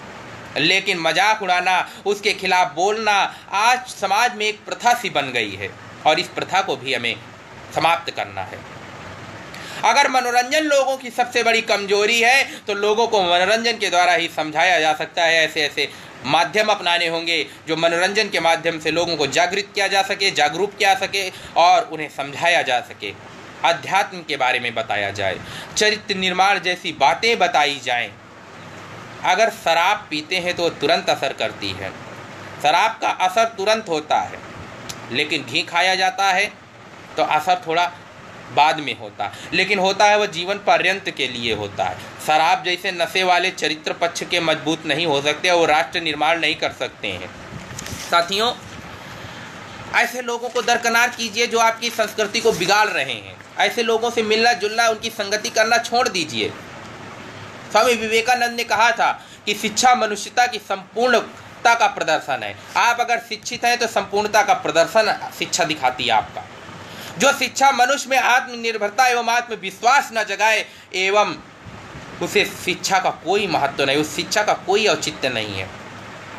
लेकिन मजाक उड़ाना, उसके खिलाफ बोलना आज समाज में एक प्रथा सी बन गई है और इस प्रथा को भी हमें समाप्त करना है। अगर मनोरंजन लोगों की सबसे बड़ी कमजोरी है तो लोगों को मनोरंजन के द्वारा ही समझाया जा सकता है। ऐसे ऐसे माध्यम अपनाने होंगे जो मनोरंजन के माध्यम से लोगों को जागृत किया जा सके, जागरूक किया सके और उन्हें समझाया जा सके, अध्यात्म के बारे में बताया जाए, चरित्र निर्माण जैसी बातें बताई जाएं। अगर शराब पीते हैं तो तुरंत असर करती है, शराब का असर तुरंत होता है, लेकिन घी खाया जाता है तो असर थोड़ा बाद में होता, लेकिन होता है वह जीवन पर्यंत के लिए होता है। शराब जैसे नशे वाले चरित्र पक्ष के मजबूत नहीं हो सकते और राष्ट्र निर्माण नहीं कर सकते हैं। साथियों, ऐसे लोगों को दरकिनार कीजिए जो आपकी संस्कृति को बिगाड़ रहे हैं। ऐसे लोगों से मिलना जुलना, उनकी संगति करना छोड़ दीजिए। स्वामी विवेकानंद ने कहा था कि शिक्षा मनुष्यता की संपूर्णता का प्रदर्शन है। आप अगर शिक्षित हैं तो संपूर्णता का प्रदर्शन शिक्षा दिखाती है आपका। जो शिक्षा मनुष्य में आत्मनिर्भरता एवं आत्मविश्वास न जगाए एवं उसे शिक्षा का कोई महत्व नहीं, उस शिक्षा का कोई औचित्य नहीं है।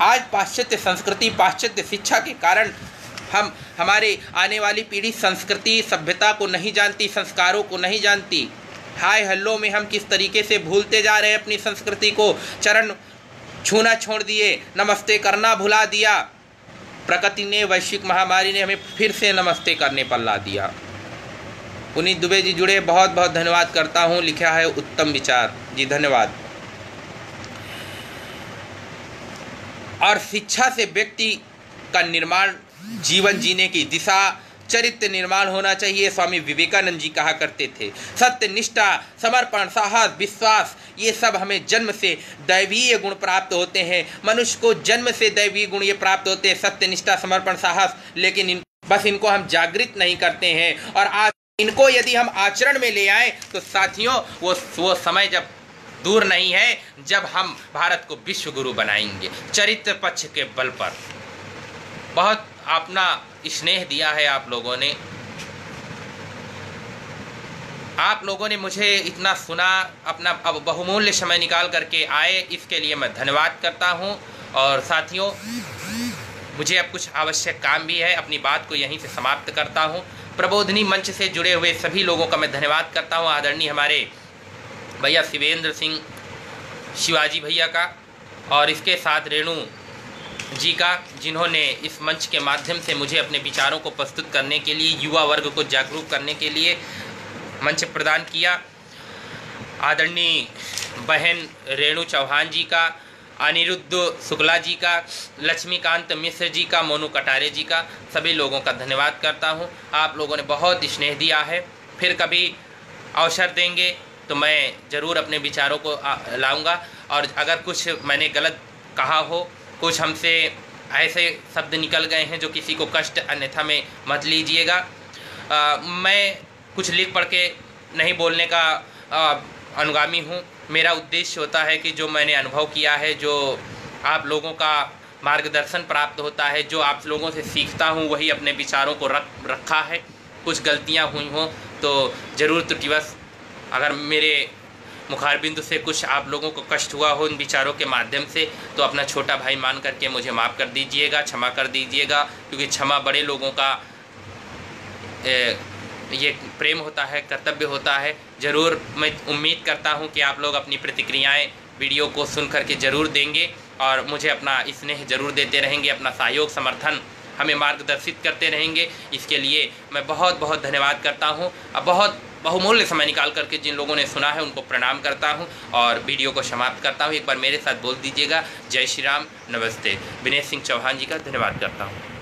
आज पाश्चात्य संस्कृति, पाश्चात्य शिक्षा के कारण हमारे आने वाली पीढ़ी संस्कृति सभ्यता को नहीं जानती, संस्कारों को नहीं जानती। हाय हल्लो में हम किस तरीके से भूलते जा रहे हैं अपनी संस्कृति को। चरण छूना छोड़ दिए, नमस्ते करना भुला दिया। प्रकृति ने, वैश्विक महामारी ने हमें फिर से नमस्ते करने पर ला दिया। पुनीत दुबे जी जुड़े, बहुत बहुत धन्यवाद करता हूँ। लिखा है उत्तम विचार जी, धन्यवाद। और शिक्षा से व्यक्ति का निर्माण, जीवन जीने की दिशा, चरित्र निर्माण होना चाहिए। स्वामी विवेकानंद जी कहा करते थे, सत्य, निष्ठा, समर्पण, साहस, विश्वास, ये सब हमें जन्म से दैवीय गुण प्राप्त होते हैं। मनुष्य को जन्म से दैवीय गुण ये प्राप्त होते हैं, सत्य, निष्ठा, समर्पण, साहस, लेकिन बस इनको हम जागृत नहीं करते हैं। और आज इनको यदि हम आचरण में ले आए तो साथियों वो समय जब दूर नहीं है जब हम भारत को विश्व गुरु बनाएंगे, चरित्र पक्ष के बल पर। बहुत अपना स्नेह दिया है आप लोगों ने मुझे इतना सुना, अपना अब बहुमूल्य समय निकाल करके आए, इसके लिए मैं धन्यवाद करता हूं। और साथियों, मुझे अब कुछ आवश्यक काम भी है, अपनी बात को यहीं से समाप्त करता हूं। प्रबोधिनी मंच से जुड़े हुए सभी लोगों का मैं धन्यवाद करता हूं। आदरणीय हमारे भैया शिवेंद्र सिंह शिवाजी भैया का, और इसके साथ रेणु जी का, जिन्होंने इस मंच के माध्यम से मुझे अपने विचारों को प्रस्तुत करने के लिए, युवा वर्ग को जागरूक करने के लिए मंच प्रदान किया। आदरणीय बहन रेणु चौहान जी का, अनिरुद्ध शुक्ला जी का, लक्ष्मीकांत मिश्र जी का, मोनू कटारे जी का, सभी लोगों का धन्यवाद करता हूं। आप लोगों ने बहुत स्नेह दिया है। फिर कभी अवसर देंगे तो मैं ज़रूर अपने विचारों को लाऊंगा। और अगर कुछ मैंने गलत कहा हो, कुछ हमसे ऐसे शब्द निकल गए हैं जो किसी को कष्ट, अन्यथा में मत लीजिएगा। मैं कुछ लिख पढ़ के नहीं बोलने का अनुगामी हूँ। मेरा उद्देश्य होता है कि जो मैंने अनुभव किया है, जो आप लोगों का मार्गदर्शन प्राप्त होता है, जो आप लोगों से सीखता हूँ, वही अपने विचारों को रखा है। कुछ गलतियाँ हुई हों तो ज़रूर त्रुटिवश, अगर मेरे मुखारबिंदु से कुछ आप लोगों को कष्ट हुआ हो इन विचारों के माध्यम से, तो अपना छोटा भाई मान करके मुझे माफ़ कर दीजिएगा, क्षमा कर दीजिएगा, क्योंकि क्षमा बड़े लोगों का ये प्रेम होता है, कर्तव्य होता है। ज़रूर मैं उम्मीद करता हूं कि आप लोग अपनी प्रतिक्रियाएं वीडियो को सुन करके ज़रूर देंगे और मुझे अपना स्नेह ज़रूर देते रहेंगे, अपना सहयोग, समर्थन हमें मार्गदर्शित करते रहेंगे। इसके लिए मैं बहुत बहुत धन्यवाद करता हूं। अब बहुत बहुमूल्य समय निकाल करके जिन लोगों ने सुना है उनको प्रणाम करता हूं और वीडियो को समाप्त करता हूं। एक बार मेरे साथ बोल दीजिएगा, जय श्री राम, नमस्ते। विनय सिंह चौहान जी का धन्यवाद करता हूं।